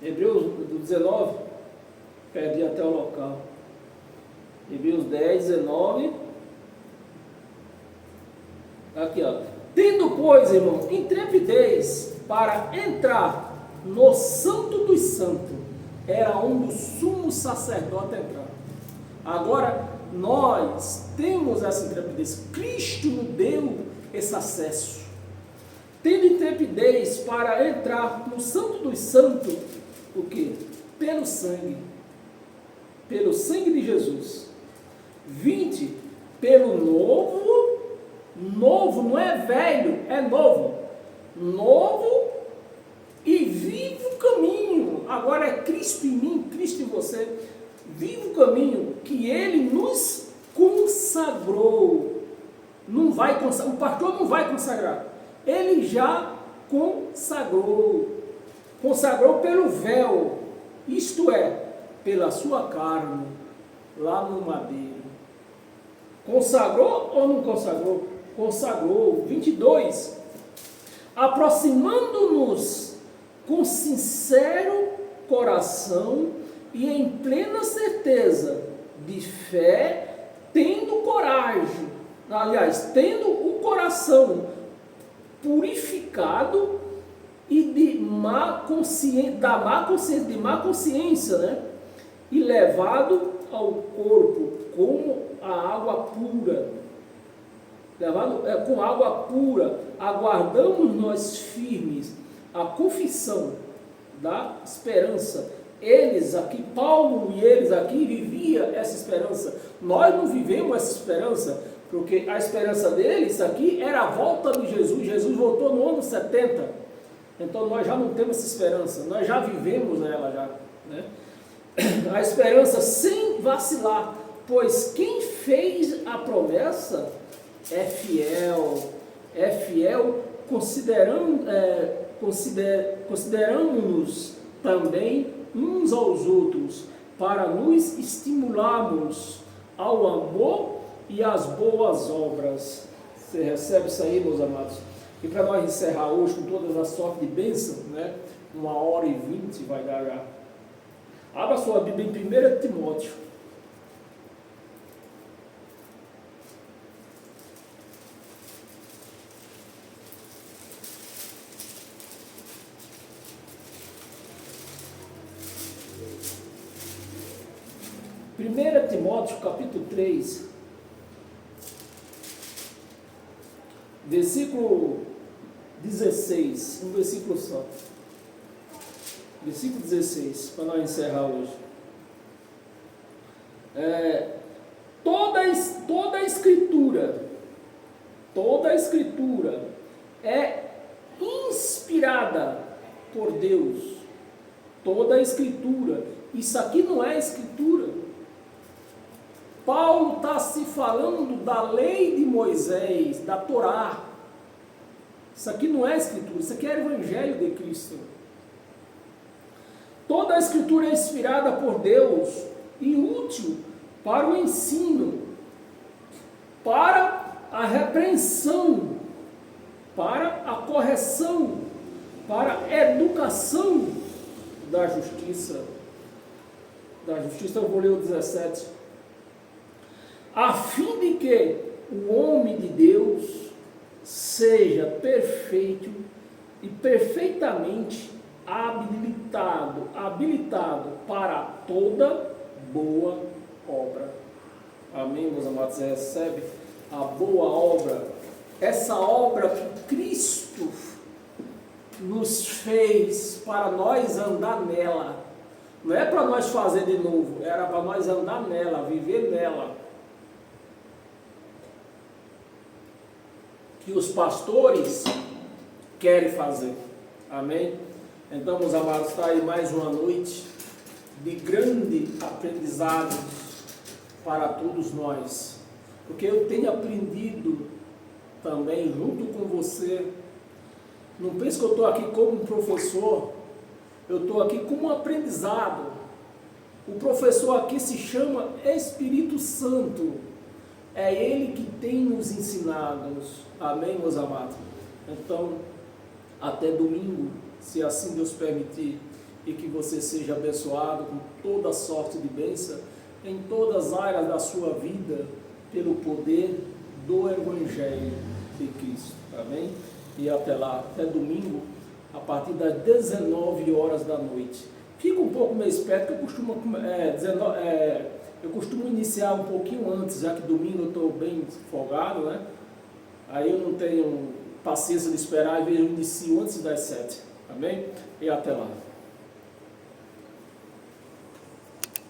Hebreus do 19. Perdi até o local. Hebreus 10, 19. Aqui, ó. Tendo, pois, irmão, intrepidez para entrar no Santo dos Santos, era onde o sumo sacerdote entrava. Agora, nós temos essa intrepidez. Cristo nos deu esse acesso. Tendo intrepidez para entrar no Santo dos Santos, o quê? Pelo sangue de Jesus. 20, pelo novo não é velho, é novo e vivo caminho. Agora é Cristo em mim, Cristo em você. Vivo caminho que Ele nos consagrou. O pastor não vai consagrar. Ele já consagrou pelo véu, isto é, pela sua carne, lá no madeiro. Consagrou ou não consagrou? Consagrou. 22. Aproximando-nos com sincero coração e em plena certeza de fé, tendo o coração purificado e de má consciência, né? E levado ao corpo como a água pura. Com água pura, aguardamos nós firmes a confissão da esperança. Paulo e eles aqui viviam essa esperança. Nós não vivemos essa esperança, porque a esperança deles aqui era a volta de Jesus. Jesus voltou no ano 70. Então nós já não temos essa esperança, nós já vivemos ela já, né? A esperança sem vacilar, pois quem fez a promessa é fiel, consideramos-nos também uns aos outros, para nos estimularmos ao amor e às boas obras. Você recebe isso aí, meus amados? E para nós encerrar hoje com todas as sortes de bênção, né? 1h20 vai dar já. Abra sua Bíblia em 1 Timóteo. Primeira Timóteo, capítulo 3, versículo 16, um versículo só. Versículo 16, para nós encerrar hoje. Toda a escritura é inspirada por Deus. Toda a escritura. Isso aqui não é escritura. Paulo está se falando da lei de Moisés, da Torá. Isso aqui não é escritura, isso aqui é o Evangelho de Cristo. Toda a escritura é inspirada por Deus e útil para o ensino, para a repreensão, para a correção, para a educação da justiça. Da justiça, eu vou ler o 17. A fim de que o homem de Deus seja perfeito e perfeitamente habilitado para toda boa obra. Amém, meus amados? Você recebe a boa obra, essa obra que Cristo nos fez para nós andar nela. Não é para nós fazer de novo, era para nós andar nela, viver nela. Que os pastores querem fazer. Amém? Então, meus amados, está aí mais uma noite de grande aprendizado para todos nós. Porque eu tenho aprendido também junto com você. Não pense que eu estou aqui como um professor, eu estou aqui como um aprendizado. O professor aqui se chama Espírito Santo. É Ele que tem nos ensinado. Amém, meus amados? Então, até domingo, se assim Deus permitir, e que você seja abençoado com toda sorte de bênção em todas as áreas da sua vida, pelo poder do Evangelho de Cristo. Amém? E até lá, até domingo, a partir das 19 horas da noite. Fica um pouco meio esperto, que eu costumo iniciar um pouquinho antes, já que domingo eu estou bem folgado, né? Aí eu não tenho paciência de esperar, e eu inicio antes das 7. Amém? E até lá.